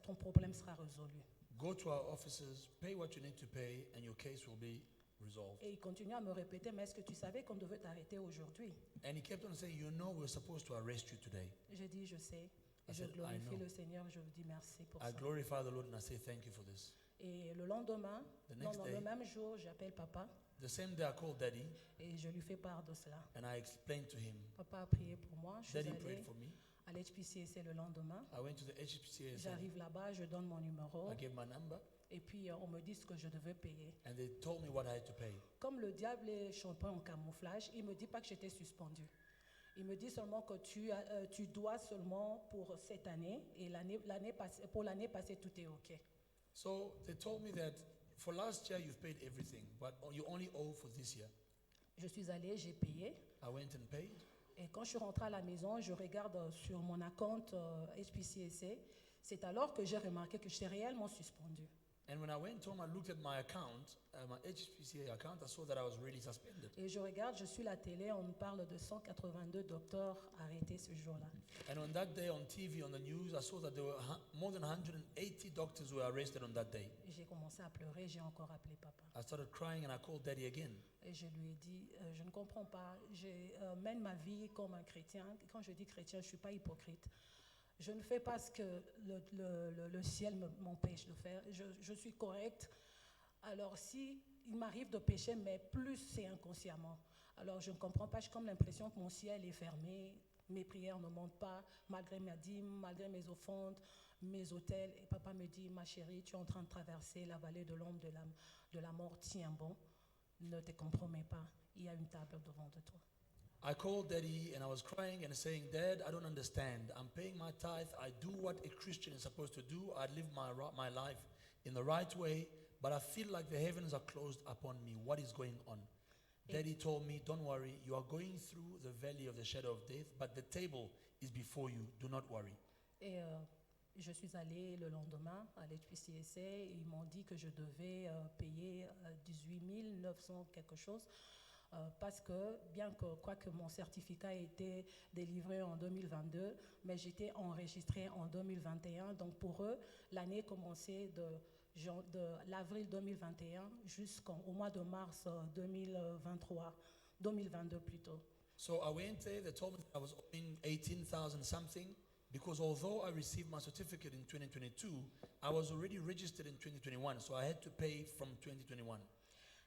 S4: ton problème sera résolu.
S1: Go to our offices, pay what you need to pay, and your case will be resolved.
S4: Et il continue à me répéter, mais est-ce que tu savais qu'on devait t'arrêter aujourd'hui?
S1: And he kept on saying, you know, we're supposed to arrest you today.
S4: J'ai dit, je sais. Et je
S5: said, I
S4: glorifie
S5: know.
S4: le Seigneur, je vous dis merci pour
S5: I
S4: ça.
S5: glorify the Lord and I say thank you for this.
S4: Et le lendemain,
S5: The
S4: non,
S5: next
S4: non,
S5: day-
S4: le même jour, j'appelle papa
S5: The same day I called Daddy
S4: et je lui fais part de cela.
S5: and I explained to him.
S4: Papa a prié pour moi, je suis
S5: Daddy
S4: allée
S5: prayed for me.
S4: à l'HPCC le lendemain.
S5: I went to the HPCA.
S4: J'arrive là-bas, je donne mon numéro
S5: I gave my number
S4: et puis on me dit ce que je devais payer.
S5: and they told me what I had to pay.
S4: Comme le diable est champion en camouflage, il ne me dit pas que j'étais suspendu. Il me dit seulement que tu dois seulement pour cette année et pour l'année passée, tout est OK.
S5: So they told me that for last year you've paid everything, but you only owe for this year.
S4: Je suis allée, j'ai payé.
S5: I went and paid.
S4: Et quand je suis rentrée à la maison, je regarde sur mon compte HPCSA. C'est alors que j'ai remarqué que j'étais réellement suspendue.
S5: And when I went home, I looked at my account, my HPCA account, I saw that I was really suspended.
S4: Et je regarde, je suis la télé, on me parle de 182 docteurs arrêtés ce jour-là.
S5: And on that day on TV, on the news, I saw that there were more than 180 doctors who were arrested on that day.
S4: Et j'ai commencé à pleurer, j'ai encore appelé papa.
S5: I started crying and I called Daddy again.
S4: Et je lui ai dit, je ne comprends pas, je mène ma vie comme un chrétien. Quand je dis chrétien, je ne suis pas hypocrite. Je ne fais pas ce que le ciel m'empêche de faire. Je suis correcte. Alors si il m'arrive de pécher, mais plus c'est inconsciemment. Alors je ne comprends pas, j'ai comme l'impression que mon ciel est fermé. Mes prières ne montent pas, malgré ma dîme, malgré mes offrandes, mes autels. Et papa me dit, ma chérie, tu es en train de traverser la vallée de l'ombre de la mort, tiens bon. Ne te compromets pas, il y a une table devant de toi.
S5: I called Daddy and I was crying and saying, Dad, I don't understand. I'm paying my tithe. I do what a Christian is supposed to do. I live my life in the right way, but I feel like the heavens are closed upon me. What is going on? Daddy told me, don't worry. You are going through the valley of the shadow of death, but the table is before you. Do not worry.
S4: Et je suis allée le lendemain à l'HPCSA et ils m'ont dit que je devais payer 18 900 quelque chose. Parce que, bien que, quoique mon certificat ait été délivré en 2022, mais j'étais enregistrée en 2021. Donc pour eux, l'année commençait de l'avril 2021 jusqu'au mois de mars 2022 plutôt.
S5: So I went there. They told me that I was owing 18,000 something because although I received my certificate in 2022, I was already registered in 2021. So I had to pay from 2021.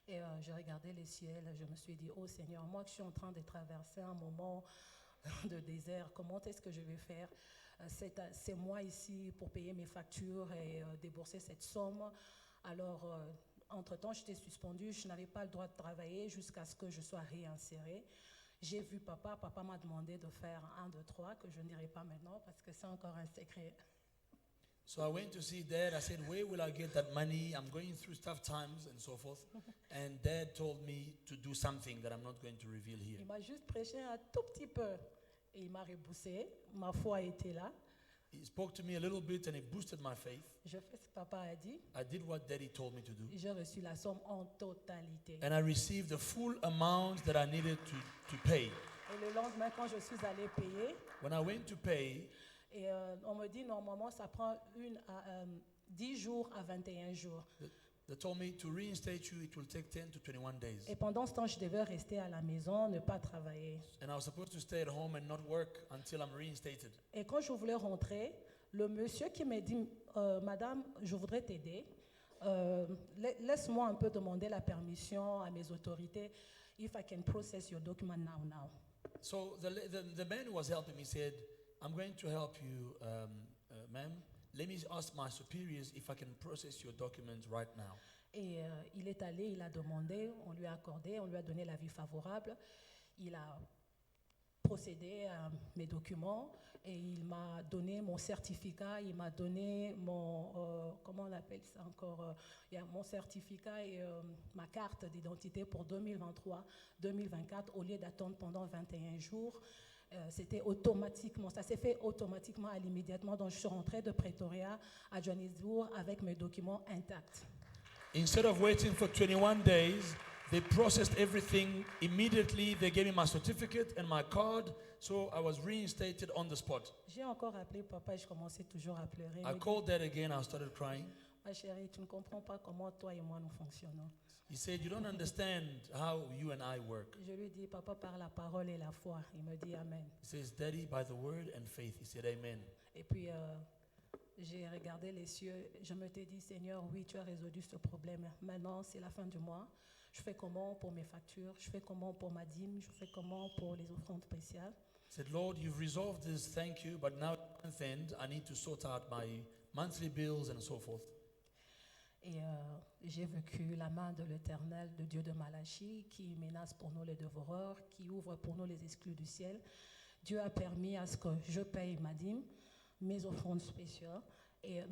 S4: Et j'ai regardé les ciels, je me suis dit, oh Seigneur, moi que je suis en train de traverser un moment de désert, comment est-ce que je vais faire c'est moi ici pour payer mes factures et débourser cette somme. Alors, entre-temps, j'étais suspendue, je n'avais pas le droit de travailler jusqu'à ce que je sois réinsérée. J'ai vu papa m'a demandé de faire 1, 2, 3, que je ne dirai pas maintenant parce que c'est encore un secret.
S5: So I went to see Dad. I said, where will I get that money? I'm going through tough times and so forth. And Dad told me to do something that I'm not going to reveal here.
S4: Il m'a juste prêché un tout petit peu et il m'a reboussé. Ma foi était là.
S5: He spoke to me a little bit and it boosted my faith.
S4: Je fais ce que papa a dit.
S5: I did what Daddy told me to do.
S4: Et j'ai reçu la somme en totalité.
S5: And I received the full amount that I needed to pay.
S4: Et le lendemain, quand je suis allée payer,
S5: When I went to pay,
S4: et on me dit normalement ça prend 10 jours à 21 jours.
S5: they told me to reinstate you, it will take 10 to 21 days.
S4: Et pendant ce temps, je devais rester à la maison, ne pas travailler.
S5: And I was supposed to stay at home and not work until I'm reinstated.
S4: Et quand je voulais rentrer, le monsieur qui m'a dit, Madame, je voudrais t'aider, laisse-moi un peu demander la permission à mes autorités, if I can process your document now.
S5: So the man who was helping me said, I'm going to help you, ma'am. Let me ask my superiors if I can process your documents right now.
S4: Et il est allé, il a demandé, on lui a accordé, on lui a donné l'avis favorable. Il a procédé à mes documents et il m'a donné mon certificat, il m'a donné mon, comment on appelle ça encore, il y a mon certificat et ma carte d'identité pour 2023-2024 au lieu d'attendre pendant 21 jours. C'était automatiquement, ça s'est fait automatiquement à l'immédiatement. Donc je suis rentrée de Pretoria à Johannesburg avec mes documents intacts.
S5: Instead of waiting for 21 days, they processed everything immediately. They gave me my certificate and my card, so I was reinstated on the spot.
S4: J'ai encore appelé papa et je commençais toujours à pleurer.
S5: I called Dad again. I started crying.
S4: Ma chérie, tu ne comprends pas comment toi et moi nous fonctionnons.
S5: He said, you don't understand how you and I work.
S4: Je lui dis, papa, par la parole et la foi. Il me dit Amen.
S5: He says, Daddy, by the word and faith. He said, Amen.
S4: Et puis, j'ai regardé les cieux. Je me suis dit, Seigneur, oui, tu as résolu ce problème. Maintenant, c'est la fin du mois. Je fais comment pour mes factures? Je fais comment pour ma dîme? Je fais comment pour les offrandes spéciales?
S5: He said, Lord, you've resolved this, thank you, but now at the month end, I need to sort out my monthly bills and so forth.
S4: Et j'ai vécu la main de l'Éternel, de Dieu de Malachie, qui menace pour nous les dévoreurs, qui ouvre pour nous les exclus du ciel. Dieu a permis à ce que je paye ma dîme, mes offrandes spéciales, et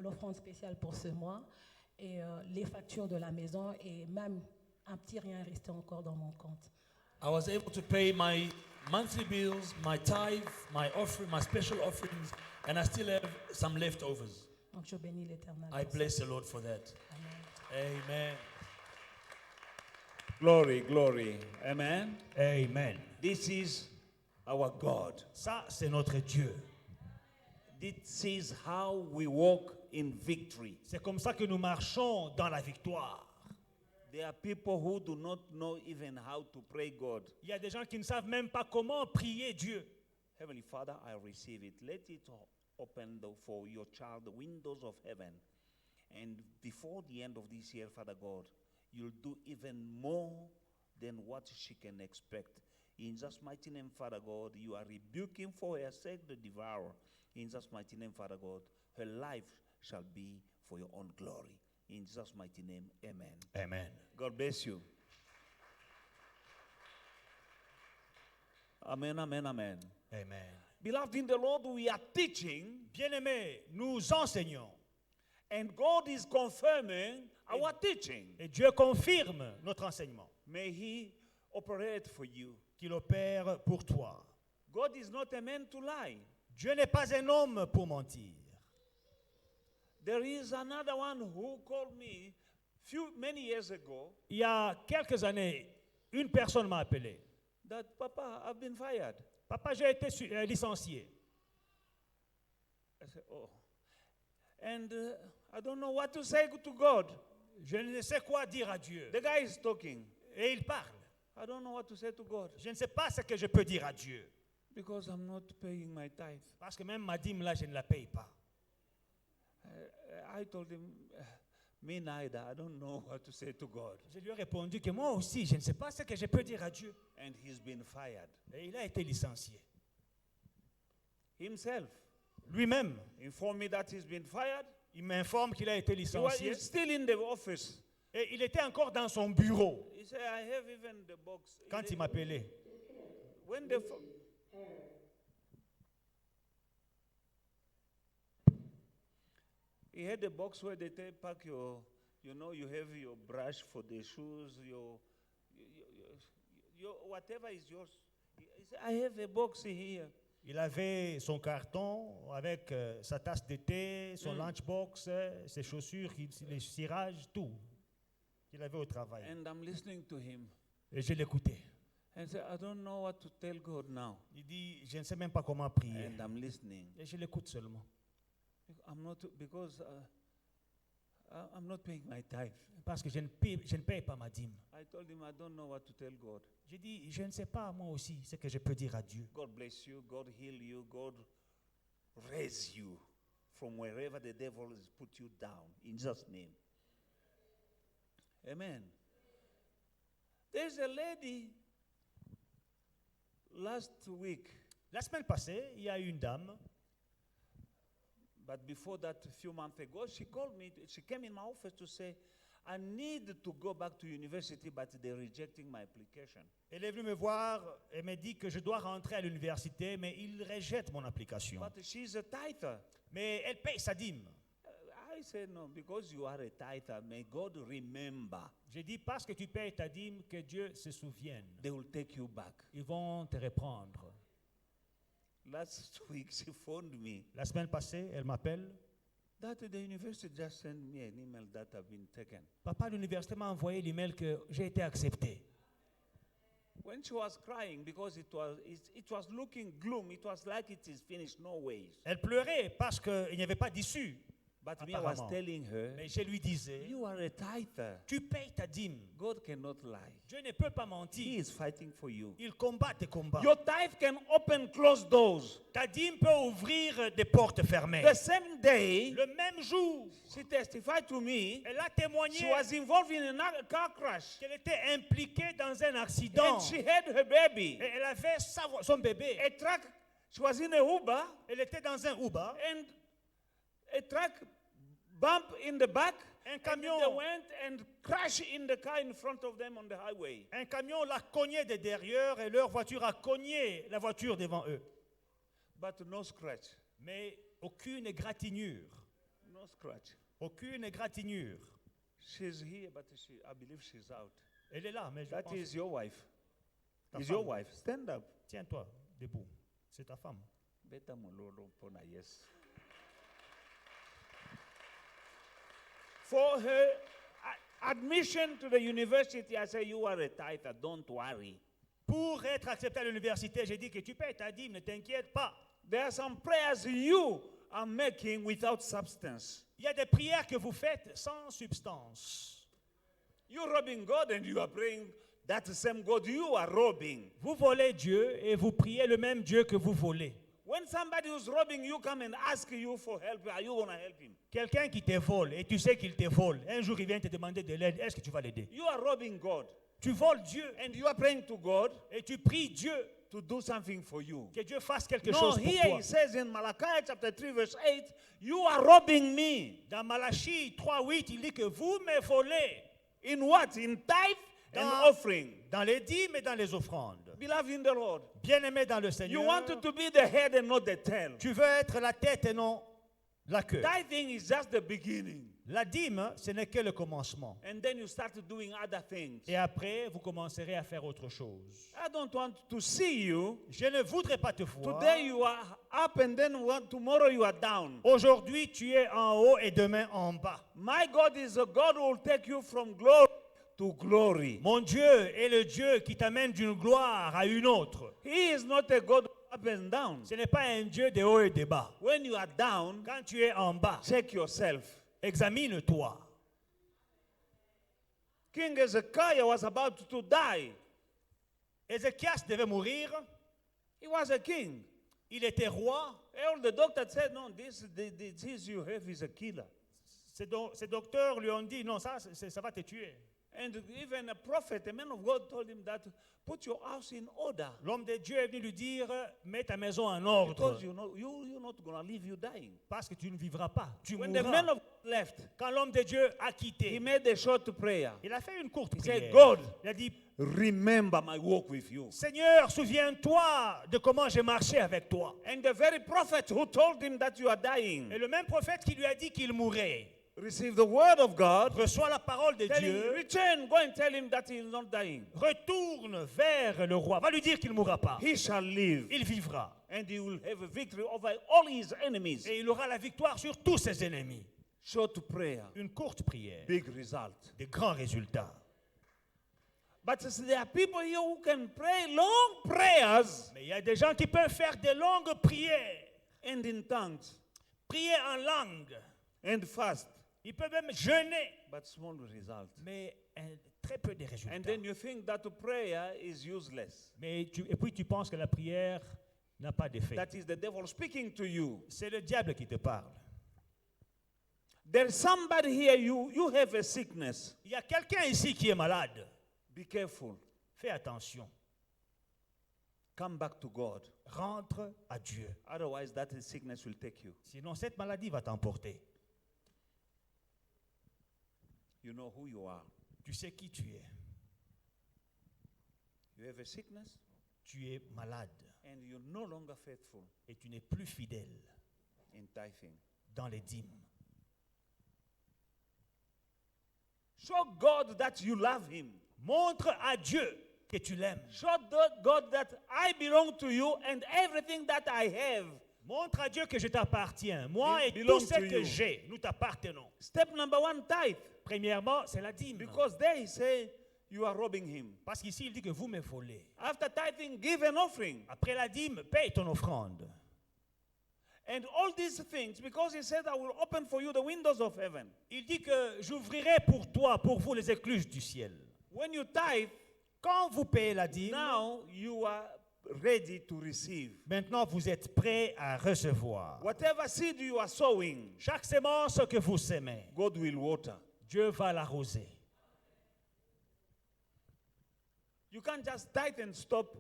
S4: l'offrande spéciale pour ce mois, et les factures de la maison, et même un petit rien est resté encore dans mon compte.
S5: I was able to pay my monthly bills, my tithe, my offering, my special offerings, and I still have some leftovers.
S4: Donc je bénis l'Éternel.
S5: I
S4: pour ça.
S5: bless the Lord for that.
S4: Amen.
S5: Amen.
S3: Glory, glory. Amen.
S2: Amen.
S3: This is our God.
S2: Ça, c'est notre Dieu.
S3: This is how we walk in victory.
S2: C'est comme ça que nous marchons dans la victoire.
S3: There are people who do not know even how to pray God.
S2: Il y a des gens qui ne savent même pas comment prier Dieu.
S3: Heavenly Father, I receive it. Let it open for your child the windows of heaven. And before the end of this year, Father God, you'll do even more than what she can expect. In Jesus' mighty name, Father God, you are rebuking for her sake the devourer. In Jesus' mighty name, Father God, her life shall be for your own glory. In Jesus' mighty name, amen.
S2: Amen.
S3: God bless you. Amen, amen, amen.
S2: Amen.
S3: Beloved in the Lord, we are teaching,
S2: Bien-aimés, nous enseignons.
S3: and God is confirming our teaching.
S2: Et Dieu confirme notre enseignement.
S3: May He operate for you.
S2: Qu'il opère pour toi.
S3: God is not a man to lie.
S2: Dieu n'est pas un homme pour mentir.
S3: There is another one who called me many years ago
S2: Il y a quelques années, une personne m'a appelé.
S3: that, Papa, I've been fired.
S2: Papa, j'ai été licencié.
S3: I said, oh. And I don't know what to say to God.
S2: Je ne sais quoi dire à Dieu.
S3: The guy is talking.
S2: Et il parle.
S3: I don't know what to say to God
S2: Je ne sais pas ce que je peux dire à Dieu.
S3: because I'm not paying my tithe.
S2: Parce que même ma dîme là, je ne la paye pas.
S3: I told him, me neither. I don't know what to say to God.
S2: Je lui ai répondu que moi aussi, je ne sais pas ce que je peux dire à Dieu.
S3: And he's been fired.
S2: Et il a été licencié.
S3: Himself
S2: Lui-même,
S3: informed me that he's been fired.
S2: il m'informe qu'il a été licencié.
S3: He's still in the office.
S2: Et il était encore dans son bureau
S3: He said, I have even the box.
S2: quand il m'appelait.
S3: When the he had a box where they pack your, you have your brush for the shoes, your whatever is yours. He said, I have a box here.
S2: Il avait son carton avec sa tasse de thé, son lunchbox, ses chaussures, les cirages, tout qu'il avait au travail.
S3: And I'm listening to him.
S2: Et je l'écoutais.
S3: And said, I don't know what to tell God now.
S2: Il dit, je ne sais même pas comment prier.
S3: And I'm listening.
S2: Et je l'écoute seulement.
S3: Because I'm not paying my tithe.
S2: Parce que je ne paye pas ma dîme.
S3: I told him, I don't know what to tell God.
S2: J'ai dit, je ne sais pas moi aussi ce que je peux dire à Dieu.
S3: God bless you. God heal you. God raise you from wherever the devil has put you down. In Jesus' name. Amen. There's a lady last week,
S2: La semaine passée, il y a une dame,
S3: but before that, a few months ago, she called me. She came in my office to say, I need to go back to university, but they're rejecting my application.
S2: elle est venue me voir et me dit que je dois rentrer à l'université, mais ils rejettent mon application.
S3: But she's a tither.
S2: Mais elle paye sa dîme.
S3: I said, no, because you are a tither, may God remember.
S2: J'ai dit, parce que tu payes ta dîme, que Dieu se souvienne.
S3: They will take you back.
S2: Ils vont te reprendre.
S3: Last week, she phoned me
S2: La semaine passée, elle m'appelle.
S3: that the university just sent me an email that I've been taken.
S2: Papa, l'université m'a envoyé l'email que j'ai été accepté.
S3: When she was crying, because it was looking gloom, it was like it is finished, no ways.
S2: Elle pleurait parce qu'il n'y avait pas d'issue.
S3: But me, I was
S2: apparemment.
S3: telling her,
S2: Mais je lui disais,
S3: you are a tither.
S2: tu payes ta dîme.
S3: God cannot lie.
S2: Dieu ne peut pas
S3: He
S2: mentir.
S3: is fighting for you.
S2: Il combat tes combats.
S3: Your tithe can open closed doors.
S2: Ta dîme peut ouvrir des portes fermées.
S3: The same day,
S2: Le même jour,
S3: she testified to me,
S2: elle a témoigné
S3: she was involved in a car crash.
S2: qu'elle était impliquée dans un accident.
S3: And she had her baby.
S2: Et elle avait son bébé.
S3: A truck, she was in a Uber,
S2: Elle était dans un Uber.
S3: and a truck bumped in the back.
S2: Un
S3: And
S2: camion,
S3: they went and crashed in the car in front of them on the highway.
S2: un camion l'a cogné de derrière et leur voiture a cogné la voiture devant eux.
S3: But no scratch.
S2: Mais aucune égratignure.
S3: No scratch.
S2: Aucune égratignure.
S3: She's here, but I believe she's out.
S2: Elle est là, mais je
S3: That
S2: pense...
S3: is your wife.
S2: Ta
S3: Is your
S2: femme.
S3: wife. Stand up.
S2: Tiens-toi debout. C'est ta femme.
S3: Better mololo pona yes. For her admission to the university, I say, you are a tither, don't worry.
S2: Pour être accepté à l'université, j'ai dit que tu payes ta dîme, ne t'inquiète pas.
S3: There are some prayers you are making without substance.
S2: Il y a des prières que vous faites sans substance.
S3: You're robbing God and you are praying that same God you are robbing.
S2: Vous volez Dieu et vous priez le même Dieu que vous volez.
S3: When somebody who's robbing you come and ask you for help, are you going to help him?
S2: Quelqu'un qui te vole et tu sais qu'il te vole, un jour il vient te demander de l'aide, est-ce que tu vas l'aider?
S3: You are robbing God.
S2: Tu voles Dieu
S3: And you are praying to God
S2: et tu pries Dieu
S3: to do something for you.
S2: que Dieu fasse quelque
S3: No,
S2: chose pour
S3: here
S2: toi.
S3: it says in Malachi chapter 3 verse 8, you are robbing me.
S2: Dans Malachie 3:8, il dit que vous me volez
S3: In what? In tithe and
S2: Dans-
S3: offering.
S2: dans les dîmes et dans les offrandes.
S3: Beloved in the Lord,
S2: Bien-aimé dans le
S3: you
S2: Seigneur,
S3: wanted to be the head and not the tail.
S2: tu veux être la tête et non la queue.
S3: Tithing is just the beginning.
S2: La dîme, ce n'est que le commencement.
S3: And then you start doing other things.
S2: Et après, vous commencerez à faire autre chose.
S3: I don't want to see you.
S2: Je ne voudrais pas te voir.
S3: Today you are up and then tomorrow you are down.
S2: Aujourd'hui, tu es en haut et demain en bas.
S3: My God is a God who will take you from glory to glory.
S2: Mon Dieu est le Dieu qui t'amène d'une gloire à une autre.
S3: He is not a God up and down.
S2: Ce n'est pas un Dieu de haut et de bas.
S3: When you are down,
S2: Quand tu es en bas,
S3: check yourself.
S2: examine-toi.
S3: King Hezekiah was about to die.
S2: Ézéchias devait mourir.
S3: He was a king.
S2: Il était roi.
S3: All the doctor said, no, the disease you have is a killer.
S2: Ces docteurs lui ont dit, non, ça va te tuer.
S3: And even a prophet, a man of God, told him that put your house in order.
S2: L'homme de Dieu est venu lui dire, mets ta maison en ordre.
S3: Because you're not going to leave you dying.
S2: Parce que tu ne vivras pas. Tu
S3: When the
S2: mourras.
S3: man of God left,
S2: Quand l'homme de Dieu a
S3: he
S2: quitté,
S3: made a short prayer.
S2: il a fait une courte
S3: He said,
S2: prière.
S3: God,
S2: Il a dit,
S3: remember my walk with you.
S2: Seigneur, souviens-toi de comment j'ai marché avec toi.
S3: And the very prophet who told him that you are dying
S2: Et le même prophète qui lui a dit qu'il mourrait
S3: received the word of God,
S2: reçoit la parole de
S3: telling him,
S2: Dieu,
S3: return, go and tell him that he is not dying.
S2: retourne vers le roi, va lui dire qu'il ne mourra pas.
S3: He shall live,
S2: Il vivra.
S3: and he will have a victory over all his enemies.
S2: Et il aura la victoire sur tous ses ennemis.
S3: Short prayer,
S2: Une courte prière,
S3: big result.
S2: des grands résultats.
S3: But there are people here who can pray long prayers
S2: Mais il y a des gens qui peuvent faire de longues prières,
S3: and in tongues
S2: prier en langue.
S3: and fast,
S2: Ils peuvent même jeûner,
S3: but small result.
S2: mais très peu de
S3: And
S2: résultats.
S3: then you think that prayer is useless.
S2: Et puis tu penses que la prière n'a pas d'effet.
S3: That is the devil speaking to you.
S2: C'est le diable qui te parle.
S3: There's somebody here, you have a sickness.
S2: Il y a quelqu'un ici qui est malade.
S3: Be careful.
S2: Fais attention.
S3: Come back to God.
S2: Rentre à Dieu.
S3: Otherwise, that sickness will take you.
S2: Sinon, cette maladie va t'emporter.
S3: You know who you are.
S2: Tu sais qui tu es.
S3: You have a sickness
S2: Tu es malade
S3: and you're no longer faithful
S2: et tu n'es plus fidèle
S3: in tithing.
S2: dans les dîmes.
S3: Show God that you love him.
S2: Montre à Dieu que tu l'aimes.
S3: Show God that I belong to you and everything that I have.
S2: Montre à Dieu que je t'appartiens. Moi et tout
S3: belong
S2: ce
S3: to
S2: que
S3: you.
S2: j'ai, nous t'appartenons.
S3: Step number 1, tithe.
S2: Premièrement, c'est la dîme.
S3: Because there he say you are robbing him.
S2: Parce qu'ici, il dit que vous me volez.
S3: After tithing, give an offering.
S2: Après la dîme, paye ton offrande.
S3: And all these things, because he said, I will open for you the windows of heaven.
S2: Il dit que j'ouvrirai pour toi, pour vous, les écluses du ciel.
S3: When you tithe,
S2: Quand vous payez la dîme,
S3: now you are ready to receive.
S2: maintenant vous êtes prêts à recevoir.
S3: Whatever seed you are sowing,
S2: Chaque sémence que vous sémez,
S3: God will water.
S2: Dieu va l'arroser.
S3: You can't just tithe and stop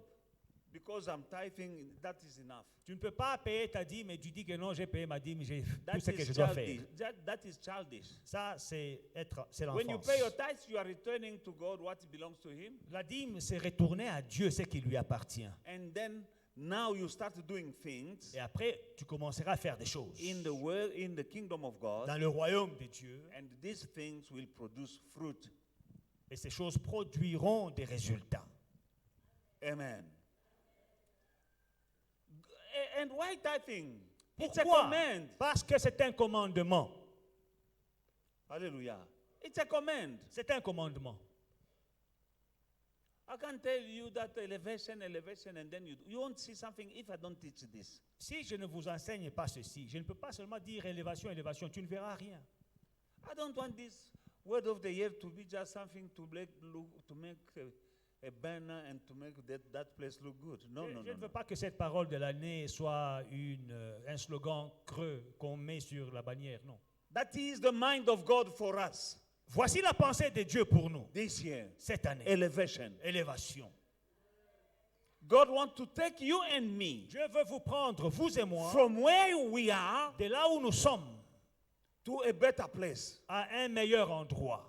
S3: because I'm tithing, that is enough.
S2: Tu ne peux pas payer ta dîme et tu dis que non, j'ai payé ma dîme, j'ai
S3: That
S2: tout ce que
S3: is
S2: je dois
S3: childish.
S2: faire.
S3: That is childish.
S2: Ça, c'est
S3: When you
S2: l'enfance.
S3: pay your tithes, you are returning to God what belongs to Him.
S2: La dîme, c'est retourner à Dieu ce qui lui appartient.
S3: And then now you start doing things
S2: Et après, tu commenceras à faire des choses
S3: in the world, in the kingdom of God,
S2: dans le royaume de Dieu.
S3: and these things will produce fruit.
S2: Et ces choses produiront des résultats.
S3: Amen. And why tithing? It's a
S2: Pourquoi?
S3: command.
S2: Parce que c'est un commandement.
S3: Hallelujah. It's a command.
S2: C'est un commandement.
S3: I can tell you that elevation, and then you won't see something if I don't teach this.
S2: Si je ne vous enseigne pas ceci, je ne peux pas seulement dire élévation, élévation, tu ne verras rien.
S3: I don't want this word of the year to be just something to make a banner and to make that place look good. No,
S2: Je
S3: no,
S2: ne
S3: no,
S2: veux
S3: no.
S2: pas que cette parole de l'année soit un slogan creux qu'on met sur la bannière, non.
S3: That is the mind of God for us
S2: Voici la pensée de Dieu pour nous
S3: this year.
S2: cette année.
S3: Elevation.
S2: Élévation.
S3: God wants to take you and me
S2: Dieu veut vous prendre, vous et moi,
S3: from where we are
S2: de là où nous sommes,
S3: to a better place.
S2: à un meilleur endroit.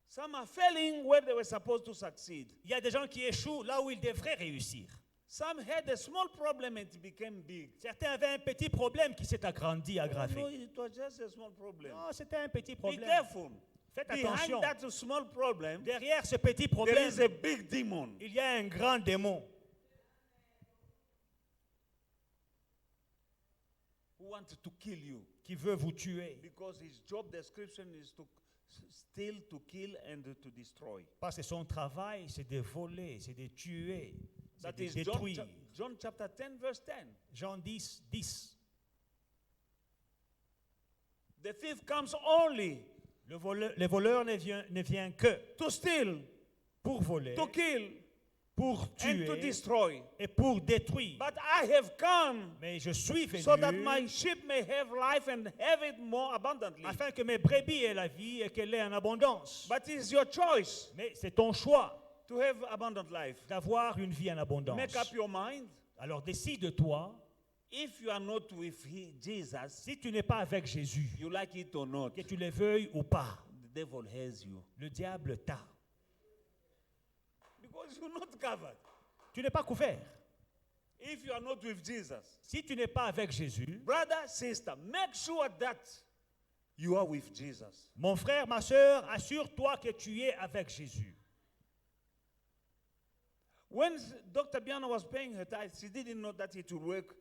S3: Some are failing where they were supposed to succeed.
S2: Il y a des gens qui échouent là où ils devraient réussir.
S3: Some had a small problem and it became big.
S2: Certains avaient un petit problème qui s'est agrandi, aggravé.
S3: No, it was just a small problem.
S2: Non, c'était un petit
S3: Be
S2: problème.
S3: careful.
S2: Faites attention.
S3: Behind that small problem,
S2: Derrière ce petit
S3: there
S2: problème,
S3: is a big demon.
S2: il y a un grand démon
S3: Who wants to kill you
S2: qui veut vous tuer.
S3: because his job description is to steal, to kill, and to destroy.
S2: Parce que son travail, c'est de voler, c'est de tuer, c'est
S3: That
S2: de
S3: is John,
S2: détruire.
S3: John chapter 10, verse 10.
S2: Jean 10, 10.
S3: The thief comes only
S2: Le voleur ne vient que
S3: to steal,
S2: pour voler,
S3: to kill,
S2: pour
S3: and to
S2: tuer
S3: destroy.
S2: et pour détruire.
S3: But I have come
S2: Mais je suis venu
S3: so that my sheep may have life and have it more abundantly.
S2: afin que mes brebis aient la vie et qu'elle ait en abondance.
S3: But it's your choice
S2: Mais c'est ton choix
S3: to have abundant life.
S2: d'avoir une vie en abondance.
S3: Make up your mind.
S2: Alors décide-toi,
S3: If you are not with Jesus,
S2: si tu n'es pas avec Jésus,
S3: you like it or not,
S2: que tu le veuilles ou pas,
S3: the devil has you.
S2: le diable t'a.
S3: Because you're not covered.
S2: Tu n'es pas couvert.
S3: If you are not with Jesus,
S2: Si tu n'es pas avec Jésus,
S3: brother, sister, make sure that you are with Jesus.
S2: mon frère, ma soeur, assure-toi que tu es avec Jésus.
S3: When Dr. Biana was paying her tithes, she didn't know that it would work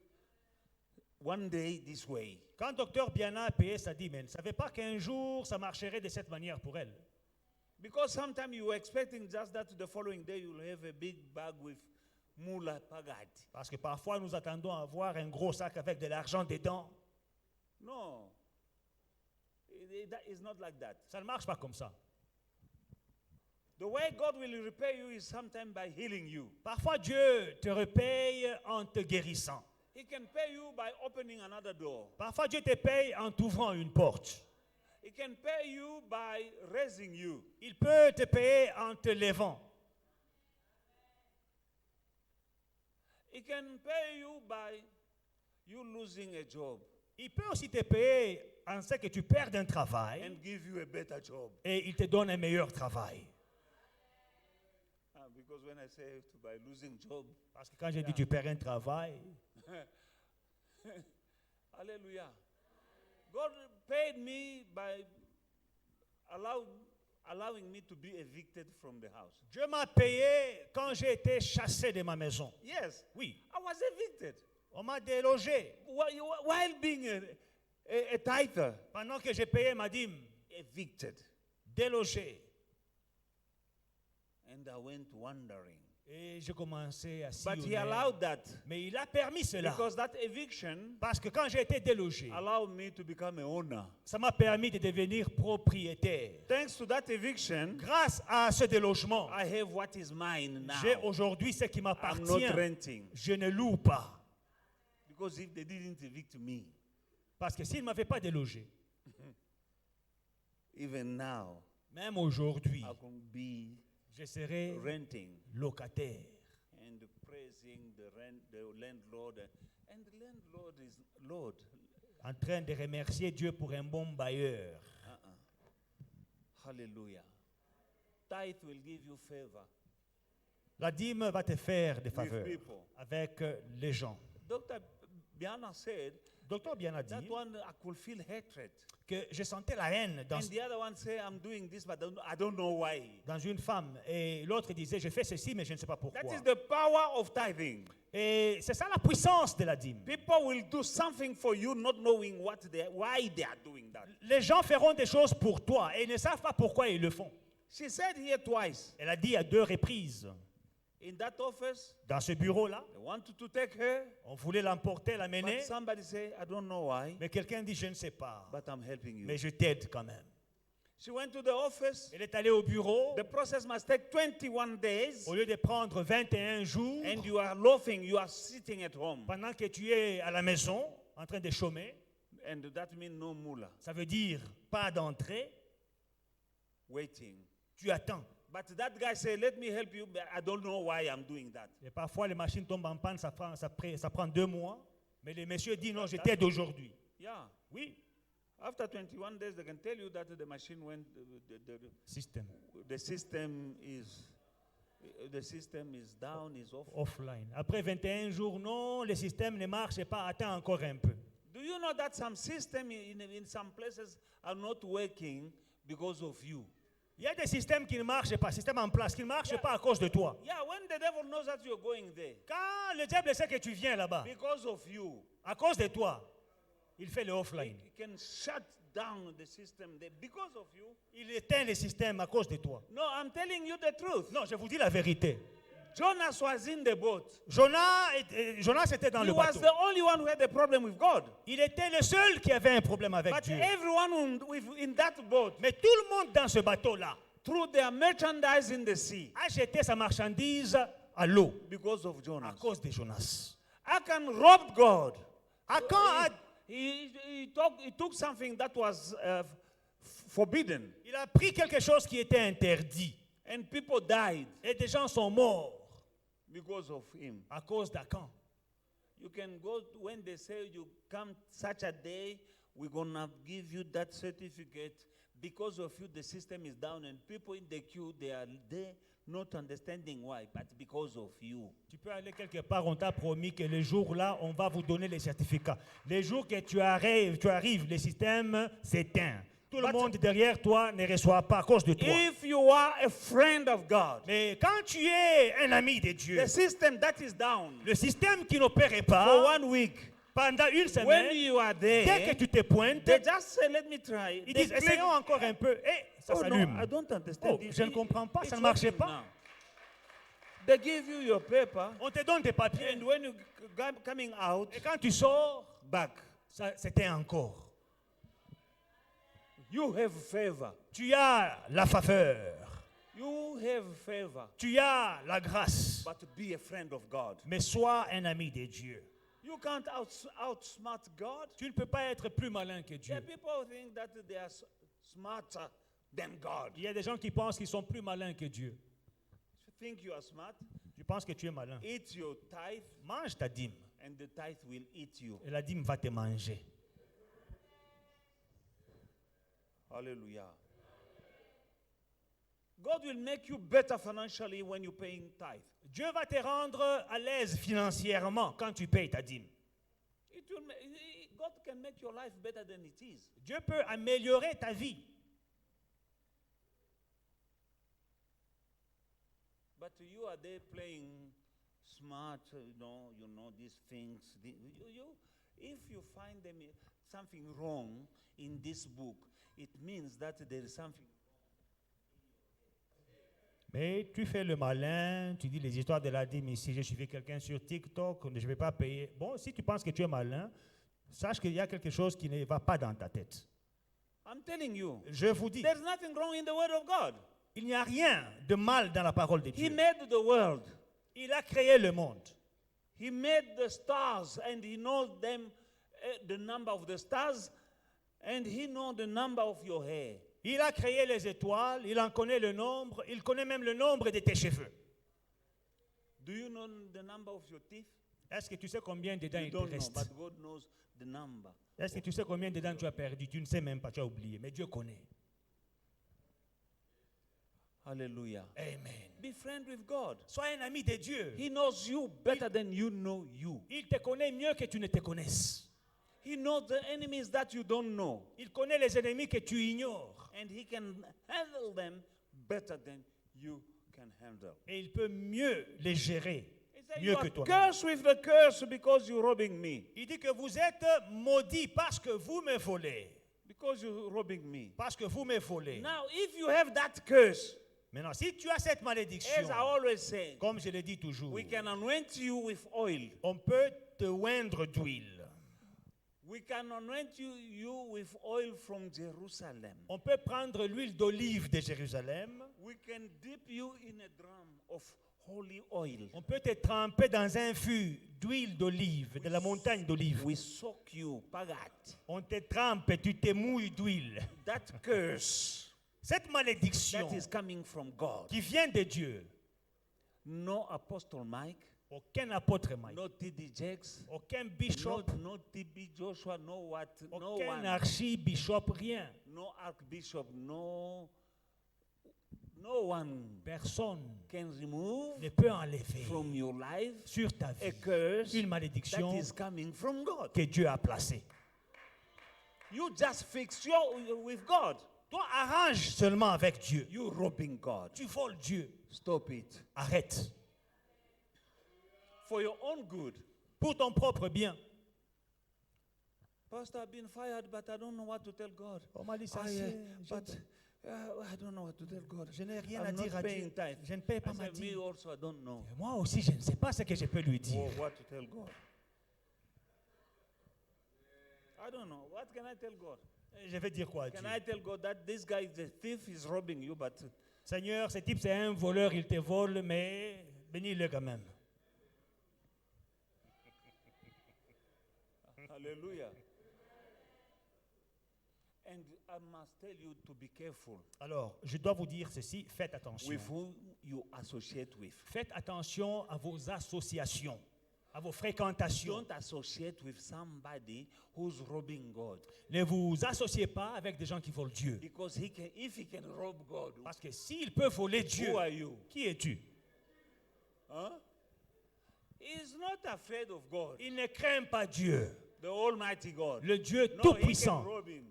S3: one day this way.
S2: Quand Docteur Biana payait sa dîme, elle ne savait pas qu'un jour ça marcherait de cette manière pour elle.
S3: Because sometimes you were expecting just that the following day you'll have a big bag with mula pagad.
S2: Parce que parfois nous attendons à avoir un gros sac avec de l'argent dedans.
S3: No. That is not like that.
S2: Ça ne marche pas comme ça.
S3: The way God will repay you is sometimes by healing you.
S2: Parfois Dieu te repaye en te guérissant.
S3: He can pay you by opening another door.
S2: Parfois Dieu te paye en t'ouvrant une porte.
S3: He can pay you by raising you.
S2: Il peut te payer en te levant.
S3: He can pay you by you losing a job
S2: Il peut aussi te payer en ce que tu perds un travail
S3: and give you a better job.
S2: et il te donne un meilleur travail.
S3: Because when I say by losing job,
S2: Parce que quand j'ai dit tu perds un travail,
S3: hallelujah. God paid me by allowing me to be evicted from the house.
S2: Dieu m'a payé quand j'ai été chassé de ma maison.
S3: Yes,
S2: Oui,
S3: I was evicted
S2: on m'a délogé
S3: while being a tither.
S2: pendant que j'ai payé ma dîme.
S3: Evicted.
S2: Délogé.
S3: And I went wandering.
S2: Et j'ai commencé à
S3: But he
S2: sillonner.
S3: allowed that
S2: Mais il a permis cela.
S3: because that eviction
S2: Parce que quand j'ai été délogé,
S3: allowed me to become a owner.
S2: ça m'a permis de devenir propriétaire.
S3: Thanks to that eviction,
S2: Grâce à ce délogement,
S3: I have what is mine now.
S2: j'ai aujourd'hui ce qui
S3: I'm not
S2: m'appartient.
S3: renting.
S2: Je ne loue pas.
S3: Because if they didn't evict me,
S2: Parce que s'il ne m'avait pas délogé,
S3: even now,
S2: même aujourd'hui,
S3: I can be
S2: je serais
S3: renting
S2: locataire.
S3: and praising the landlord. And the landlord is Lord.
S2: En train de remercier Dieu pour un bon bailleur.
S3: Hallelujah. Tithe will give you favor
S2: La dîme va te faire des
S3: with
S2: faveurs
S3: people.
S2: avec les gens.
S3: Dr. Biana said
S2: Docteur bien a dit
S3: that one I could feel hatred.
S2: que je sentais la haine
S3: And the other one say I'm doing this, but I don't know why.
S2: dans une femme. Et l'autre disait, je fais ceci, mais je ne sais pas pourquoi.
S3: That is the power of tithing.
S2: Et c'est ça la puissance de la dîme.
S3: People will do something for you, not knowing why they are doing that.
S2: Les gens feront des choses pour toi et ils ne savent pas pourquoi ils le font.
S3: She said here twice.
S2: Elle a dit à 2 reprises.
S3: In that office,
S2: Dans ce bureau-là,
S3: they wanted to take her,
S2: on voulait l'emporter, l'amener,
S3: but somebody say, I don't know why,
S2: mais quelqu'un dit, je ne sais pas,
S3: but I'm helping you.
S2: mais je t'aide quand même.
S3: She went to the office.
S2: Elle est allée au bureau,
S3: The process must take 21 days,
S2: au lieu de prendre 21 jours,
S3: and you are loafing, you are sitting at home.
S2: pendant que tu es à la maison, en train de chômer,
S3: And that means no moolah,
S2: ça veut dire pas d'entrée,
S3: waiting.
S2: tu attends.
S3: But that guy said, let me help you, but I don't know why I'm doing that.
S2: Et parfois, les machines tombent en panne, ça prend 2 mois, mais le monsieur dit, non, je t'aide aujourd'hui.
S3: Yeah.
S2: Oui,
S3: After 21 days, they can tell you that the machine went,
S2: système,
S3: the system is down, is off.
S2: offline. Après 21 jours, non, le système ne marche pas, attends encore un peu.
S3: Do you know that some systems in some places are not working because of you?
S2: Il y a des systèmes qui ne marchent pas, systèmes en place qui ne marchent pas à cause de toi.
S3: Yeah, when the devil knows that you're going there,
S2: Quand le diable sait que tu viens là-bas,
S3: because of you,
S2: à cause de toi, il fait le offline.
S3: he can shut down the system there because of you.
S2: Il éteint le système à cause de toi.
S3: No, I'm telling you the truth.
S2: Non, je vous dis la vérité.
S3: Jonas was in the boat.
S2: Jonas était dans
S3: He
S2: le
S3: was
S2: bateau.
S3: the only one who had a problem with God.
S2: Il était le seul qui avait un problème avec
S3: But
S2: Dieu.
S3: everyone in that boat
S2: Mais tout le monde dans ce bateau-là
S3: threw their merchandise in the sea
S2: a jeté sa marchandise à l'eau
S3: because of
S2: à
S3: Jonas.
S2: cause de Jonas.
S3: Achan robbed God.
S2: Achan
S3: He took something that was forbidden,
S2: il a pris quelque chose qui était interdit.
S3: and people died
S2: Et des gens sont morts
S3: because of him.
S2: à cause d'Achan.
S3: You can go when they say you come such a day, we're gonna give you that certificate. Because of you, the system is down, and people in the queue, they are there not understanding why, but because of you.
S2: Tu peux aller quelque part, on t'a promis que le jour-là, on va vous donner les certificats. Les jours que tu arrives, le système s'éteint. Tout le monde derrière toi ne reçoit pas à cause de toi.
S3: If you are a friend of God,
S2: Mais quand tu es un ami de Dieu,
S3: the system that is down
S2: le système qui n'opérait
S3: for
S2: pas
S3: 1 week,
S2: pendant une
S3: when
S2: semaine,
S3: you are
S2: dès que
S3: there,
S2: tu te pointes,
S3: they just say, let me try.
S2: ils
S3: They
S2: disent,
S3: click.
S2: essayons encore un peu. Et ça
S3: Oh no,
S2: s'allume.
S3: I don't understand.
S2: Oh, je ne comprends pas,
S3: It's
S2: ça ne marchait
S3: working
S2: pas.
S3: now. They give you your paper,
S2: On te donne tes papiers.
S3: and when you coming out,
S2: Et quand tu sors,
S3: back,
S2: c'était encore.
S3: you have favor.
S2: Tu as la faveur.
S3: You have favor,
S2: Tu as la grâce.
S3: but be a friend of God.
S2: Mais sois un ami de Dieu.
S3: You can't outsmart God.
S2: Tu ne peux pas être plus malin que Dieu.
S3: Yeah, people think that they are smarter than God.
S2: Il y a des gens qui pensent qu'ils sont plus malins que Dieu.
S3: You think you are smart?
S2: Tu penses que tu es malin.
S3: Eat your tithe,
S2: Mange ta dîme.
S3: and the tithe will eat you.
S2: Et la dîme va te manger.
S3: Hallelujah. God will make you better financially when you're paying tithe.
S2: Dieu va te rendre à l'aise financièrement quand tu payes ta dîme.
S3: God can make your life better than it is.
S2: Dieu peut améliorer ta vie.
S3: But you are there playing smart, you know these things. If you find something wrong in this book, it means that there is something.
S2: Mais tu fais le malin, tu dis les histoires de la dîme ici, j'ai suivi quelqu'un sur TikTok, je ne vais pas payer. Bon, si tu penses que tu es malin, sache qu'il y a quelque chose qui ne va pas dans ta tête.
S3: I'm telling you,
S2: Je vous dis,
S3: there's nothing wrong in the Word of God.
S2: il n'y a rien de mal dans la parole de
S3: He
S2: Dieu.
S3: made the world.
S2: Il a créé le monde.
S3: He made the stars, and He knows them, the number of the stars, and He knows the number of your hair.
S2: Il a créé les étoiles, il en connaît le nombre, il connaît même le nombre de tes cheveux.
S3: Do you know the number of your teeth?
S2: Est-ce que tu sais combien de dents
S3: You
S2: il te
S3: don't know,
S2: reste?
S3: but God knows the number.
S2: Est-ce que tu sais combien de dents tu as perdu? Tu ne sais même pas, tu as oublié, mais Dieu connaît.
S3: Hallelujah.
S2: Amen.
S3: Be friend with God.
S2: Sois un ami de Dieu.
S3: He knows you better than you know you.
S2: Il te connaît mieux que tu ne te connaisses.
S3: He knows the enemies that you don't know,
S2: Il connaît les ennemis que tu ignores.
S3: and He can handle them better than you can handle.
S2: Et il peut mieux les gérer,
S3: He said,
S2: mieux
S3: you
S2: que
S3: are
S2: toi.
S3: cursed with the curse because you're robbing me.
S2: Il dit que vous êtes maudits parce que vous me volez.
S3: Because you're robbing me.
S2: Parce que vous me volez.
S3: Now, if you have that curse,
S2: Maintenant, si tu as cette malédiction,
S3: as I always say,
S2: comme je le dis toujours,
S3: we can anoint you with oil.
S2: on peut te oindre d'huile.
S3: We can anoint you with oil from Jerusalem.
S2: On peut prendre l'huile d'olive de Jérusalem.
S3: We can dip you in a drum of holy oil.
S2: On peut te tremper dans un fût d'huile d'olive, de la montagne d'olive.
S3: We soak you, pagat.
S2: On te trempe et tu te mouilles d'huile.
S3: That curse
S2: Cette malédiction
S3: that is coming from God.
S2: qui vient de Dieu,
S3: No Apostle Mike,
S2: aucun apôtre Mike,
S3: no T.D. Jakes,
S2: aucun bishop,
S3: no T.B. Joshua, no what, no
S2: aucun
S3: one,
S2: archibishop, rien.
S3: no archbishop, no one
S2: Personne
S3: can remove
S2: ne peut enlever
S3: from your life
S2: sur ta
S3: a
S2: vie
S3: curse
S2: une
S3: that
S2: malédiction
S3: is coming from God.
S2: que Dieu a placée.
S3: You just fix your with God.
S2: Toi, arrange seulement avec Dieu.
S3: You robbing God.
S2: Tu voles Dieu.
S3: Stop it.
S2: Arrête.
S3: For your own good.
S2: Pour ton propre bien.
S3: Pastor, I've been fired, but I don't know what to tell God.
S2: On m'a
S3: Ah,
S2: licencié.
S3: yeah, but I don't know what to tell God.
S2: Je n'ai rien à
S3: I'm
S2: dire
S3: not
S2: à
S3: paying
S2: Dieu.
S3: tithe.
S2: Je ne paye
S3: I
S2: pas ma
S3: said, me
S2: dîme.
S3: also, I don't know
S2: Moi aussi, je ne sais pas ce que je peux lui dire.
S3: what to tell God. I don't know. What can I tell God?
S2: Je vais dire quoi à Dieu?
S3: Can I tell God that this guy is a thief, is robbing you, but
S2: Seigneur, ce type c'est un voleur, il te vole, mais bénis-le quand même.
S3: hallelujah. And I must tell you to be careful
S2: Alors, je dois vous dire ceci, faites attention.
S3: with who you associate with.
S2: Faites attention à vos associations, à vos fréquentations.
S3: Don't associate with somebody who's robbing God.
S2: Ne vous associez pas avec des gens qui volent Dieu.
S3: Because if he can rob God,
S2: Parce que s'il peut voler Dieu,
S3: who are you?
S2: qui es-tu?
S3: Huh? He's not afraid of God,
S2: Il ne craint pas Dieu,
S3: the Almighty God.
S2: le Dieu
S3: No, he can
S2: tout-puissant.
S3: rob him.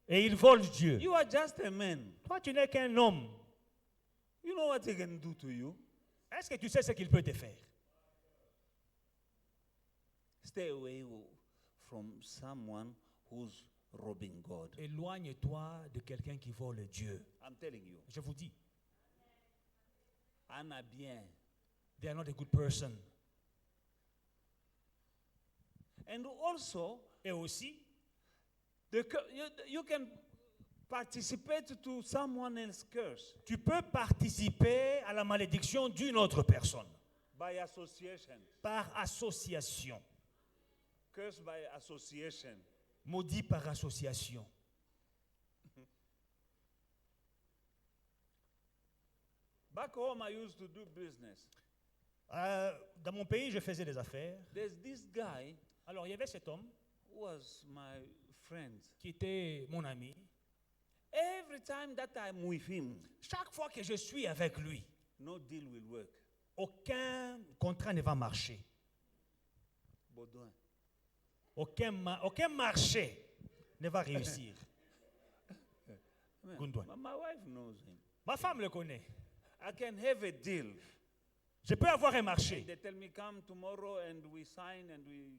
S2: Et il vole Dieu.
S3: You are just a man.
S2: Toi, tu n'es qu'un homme.
S3: You know what he can do to you?
S2: Est-ce que tu sais ce qu'il peut te faire?
S3: Stay away from someone who's robbing God.
S2: Éloigne-toi de quelqu'un qui vole Dieu.
S3: I'm telling you.
S2: Je vous dis,
S3: Anna bien.
S2: they are not a good person.
S3: And also,
S2: Et aussi,
S3: you can participate to someone else's curse
S2: tu peux participer à la malédiction d'une autre personne
S3: by association.
S2: par association.
S3: Curse by association.
S2: Maudit par association.
S3: Back home, I used to do business.
S2: Dans mon pays, je faisais des affaires.
S3: There's this guy
S2: Alors, il y avait cet homme
S3: who was my friend.
S2: qui était mon ami.
S3: Every time that I'm with him,
S2: Chaque fois que je suis avec lui,
S3: no deal will work.
S2: aucun contrat ne va marcher.
S3: Baudouin.
S2: Aucun marché ne va réussir. Goundouin.
S3: My wife knows him.
S2: Ma femme le connaît.
S3: I can have a deal.
S2: Je peux avoir un marché.
S3: They tell me come tomorrow and we sign and we.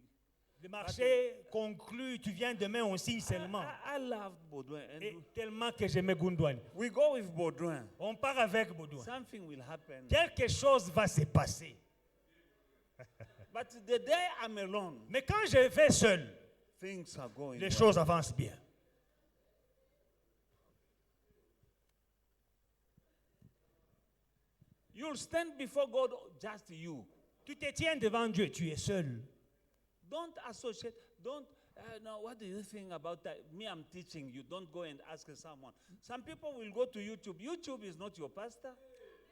S2: Le marché conclut, tu viens demain, on signe seulement.
S3: I loved Baudouin. And
S2: Et tellement que j'aimais Goundouane.
S3: we go with Baudouin.
S2: On part avec Baudouin.
S3: Something will happen.
S2: Quelque chose va se passer.
S3: But the day I'm alone,
S2: Mais quand je vais seul,
S3: things are going
S2: les
S3: well.
S2: choses avancent bien.
S3: You'll stand before God, just you.
S2: Tu te tiens devant Dieu, tu es seul.
S3: Don't associate. Don't. Now, what do you think about that? Me, I'm teaching you. Don't go and ask someone. Some people will go to YouTube. YouTube is not your pastor.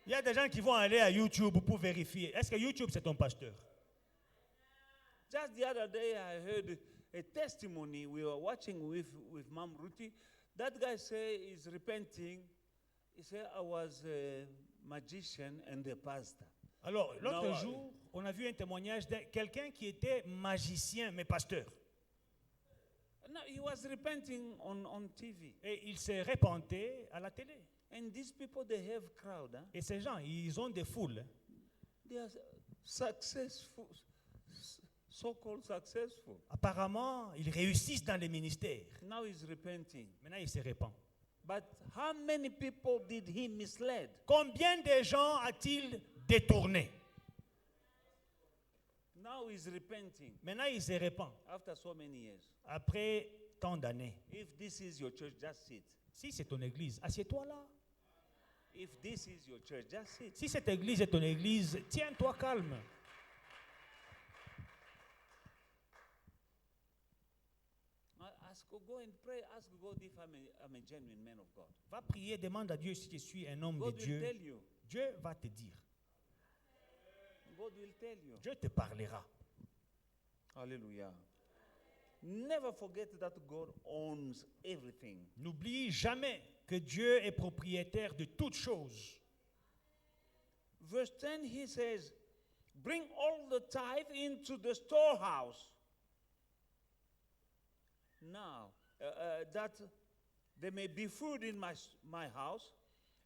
S2: Il y a des gens qui vont aller à YouTube pour vérifier. Est-ce que YouTube, c'est ton pasteur?
S3: Just the other day, I heard a testimony. We were watching with Mam Ruti. That guy say he's repenting. He said, I was a magician and a pastor.
S2: Alors, l'autre
S3: No,
S2: jour, on a vu un témoignage de quelqu'un qui était magicien, mais pasteur.
S3: No, he was repenting on TV.
S2: Et il s'est répandu à la télé.
S3: And these people, they have crowd. Huh?
S2: Et ces gens, ils ont des foules. Hein.
S3: They are successful, so-called successful.
S2: Apparemment, ils réussissent dans les ministères.
S3: Now he's repenting.
S2: Maintenant, il se répand.
S3: But how many people did he mislead?
S2: Combien de gens a-t-il détourné?
S3: Now he's repenting
S2: Maintenant, il se répand.
S3: after so many years.
S2: Après tant d'années.
S3: If this is your church, just sit.
S2: Si c'est ton église, assieds-toi là.
S3: If this is your church, just sit.
S2: Si cette église est ton église, tiens-toi calme.
S3: Ask, go and pray. Ask God if I'm a genuine man of God.
S2: Va prier, demande à Dieu si je suis un homme de
S3: God will
S2: Dieu.
S3: tell you.
S2: Dieu va te dire.
S3: God will tell you.
S2: Dieu te parlera.
S3: Hallelujah. Never forget that God owns everything.
S2: N'oublie jamais que Dieu est propriétaire de toutes choses.
S3: Verse 10, he says, bring all the tithe into the storehouse. Now, that there may be food in my house,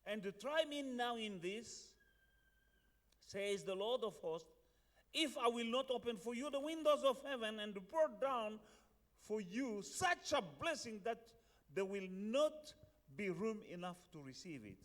S3: and try me now in this, says the Lord of hosts, if I will not open for you the windows of heaven and pour down for you such a blessing that there will not be room enough to receive it.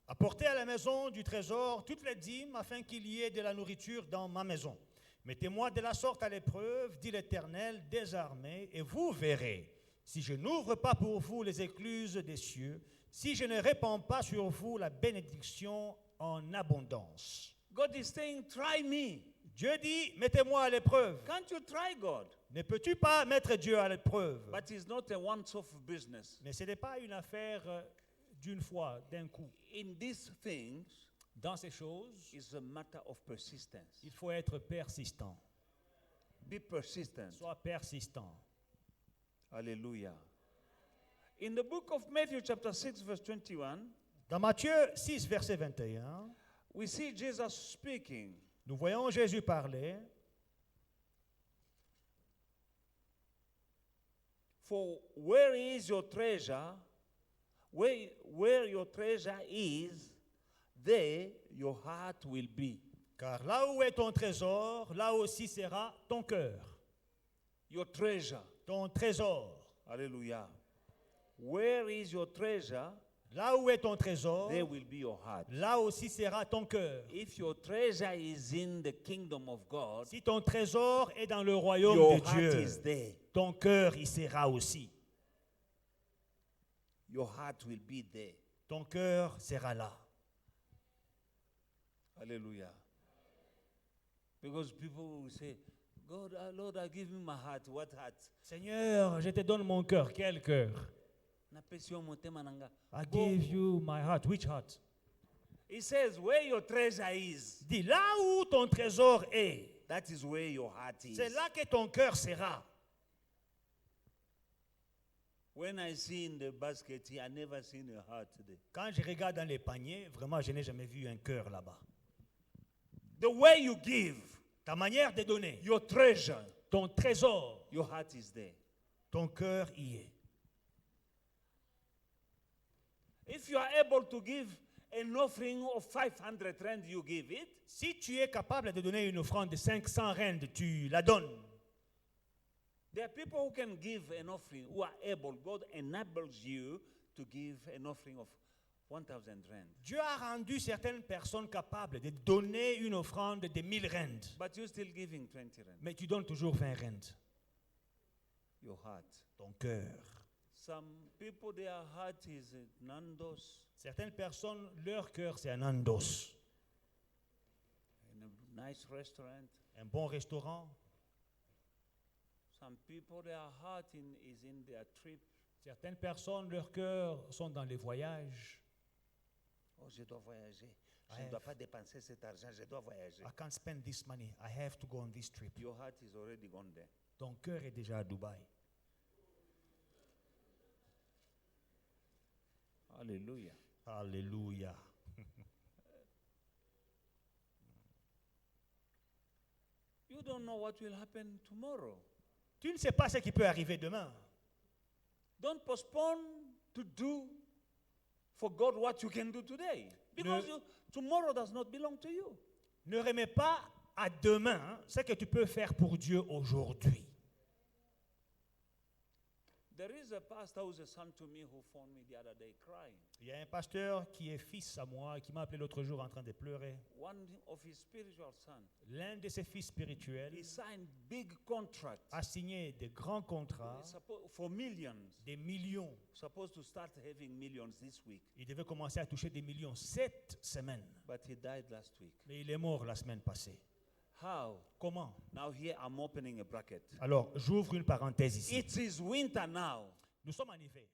S2: Apportez à la maison du trésor toutes les dîmes afin qu'il y ait de la nourriture dans ma maison. Mettez-moi de la sorte à l'épreuve, dit l'Éternel des armées, et vous verrez, si je n'ouvre pas pour vous les écluses des cieux, si je ne répands pas sur vous la bénédiction en abondance.
S3: God is saying, try me.
S2: Dieu dit, mettez-moi à l'épreuve.
S3: Can't you try God?
S2: Ne peux-tu pas mettre Dieu à l'épreuve?
S3: But it's not a once-off business.
S2: Mais ce n'est pas une affaire d'une fois, d'un coup.
S3: In these things,
S2: Dans ces choses,
S3: it's a matter of persistence.
S2: il faut être persistant.
S3: Be persistent.
S2: Sois persistant.
S3: Hallelujah. In the book of Matthew, chapter 6, verse 21,
S2: Dans Matthieu 6, verset 21,
S3: we see Jesus speaking.
S2: nous voyons Jésus parler.
S3: For where is your treasure? Where your treasure is, there your heart will be.
S2: Car là où est ton trésor, là aussi sera ton cœur.
S3: Your treasure.
S2: Ton trésor.
S3: Hallelujah. Where is your treasure?
S2: Là où est ton trésor,
S3: There will be your heart.
S2: là aussi sera ton cœur.
S3: If your treasure is in the kingdom of God,
S2: Si ton trésor est dans le royaume
S3: your
S2: de
S3: heart
S2: Dieu,
S3: is there.
S2: ton cœur y sera aussi.
S3: Your heart will be there.
S2: Ton cœur sera là.
S3: Hallelujah. Because people will say, God, Lord, I give you my heart. What heart?
S2: Seigneur, je te donne mon cœur. Quel cœur?
S3: Napesio motema nanga.
S2: I
S3: Go.
S2: give you my heart. Which heart?
S3: He says, where your treasure is,
S2: Dis, là où ton trésor est,
S3: that is where your heart is.
S2: c'est là que ton cœur sera.
S3: When I see in the basket here, I never seen a heart there.
S2: Quand je regarde dans les paniers, vraiment, je n'ai jamais vu un cœur là-bas.
S3: The way you give,
S2: Ta manière de donner,
S3: your treasure,
S2: ton trésor,
S3: your heart is there.
S2: ton cœur y est.
S3: If you are able to give an offering of 500 rand, you give it.
S2: Si tu es capable de donner une offrande de 500 rand, tu la donnes.
S3: There are people who can give an offering, who are able. God enables you to give an offering of 1,000 rand.
S2: Dieu a rendu certaines personnes capables de donner une offrande de 1000 rand.
S3: But you're still giving 20 rand.
S2: Mais tu donnes toujours 20 rand.
S3: Your heart.
S2: Ton cœur.
S3: Some people, their heart is Nando's
S2: Certaines personnes, leur cœur, c'est un Nandos.
S3: in a nice restaurant.
S2: Un bon restaurant.
S3: Some people, their heart is in their trip.
S2: Certaines personnes, leur cœur sont dans les voyages.
S3: Oh, je dois voyager. Je
S2: I
S3: ne dois
S2: have-
S3: pas dépenser cet argent, je dois voyager.
S2: I can't spend this money. I have to go on this trip.
S3: Your heart is already gone there.
S2: Ton cœur est déjà à Dubaï.
S3: Hallelujah.
S2: Alléluia.
S3: You don't know what will happen tomorrow.
S2: Tu ne sais pas ce qui peut arriver demain.
S3: Don't postpone to do for God what you can do today. Because tomorrow does not belong to you.
S2: Ne remets pas à demain ce que tu peux faire pour Dieu aujourd'hui.
S3: There is a pastor who's a son to me who phoned me the other day crying.
S2: Il y a un pasteur qui est fils à moi, qui m'a appelé l'autre jour en train de pleurer.
S3: One of his spiritual sons,
S2: L'un de ses fils spirituels
S3: he signed big contracts
S2: a signé de grands contrats,
S3: for millions.
S2: des millions.
S3: Supposed to start having millions this week,
S2: Il devait commencer à toucher des millions cette semaine.
S3: but he died last week.
S2: Mais il est mort la semaine passée.
S3: How?
S2: Comment?
S3: Now here I'm opening a bracket.
S2: Alors, j'ouvre une parenthèse ici.
S3: It is winter now.
S2: Nous sommes en hiver.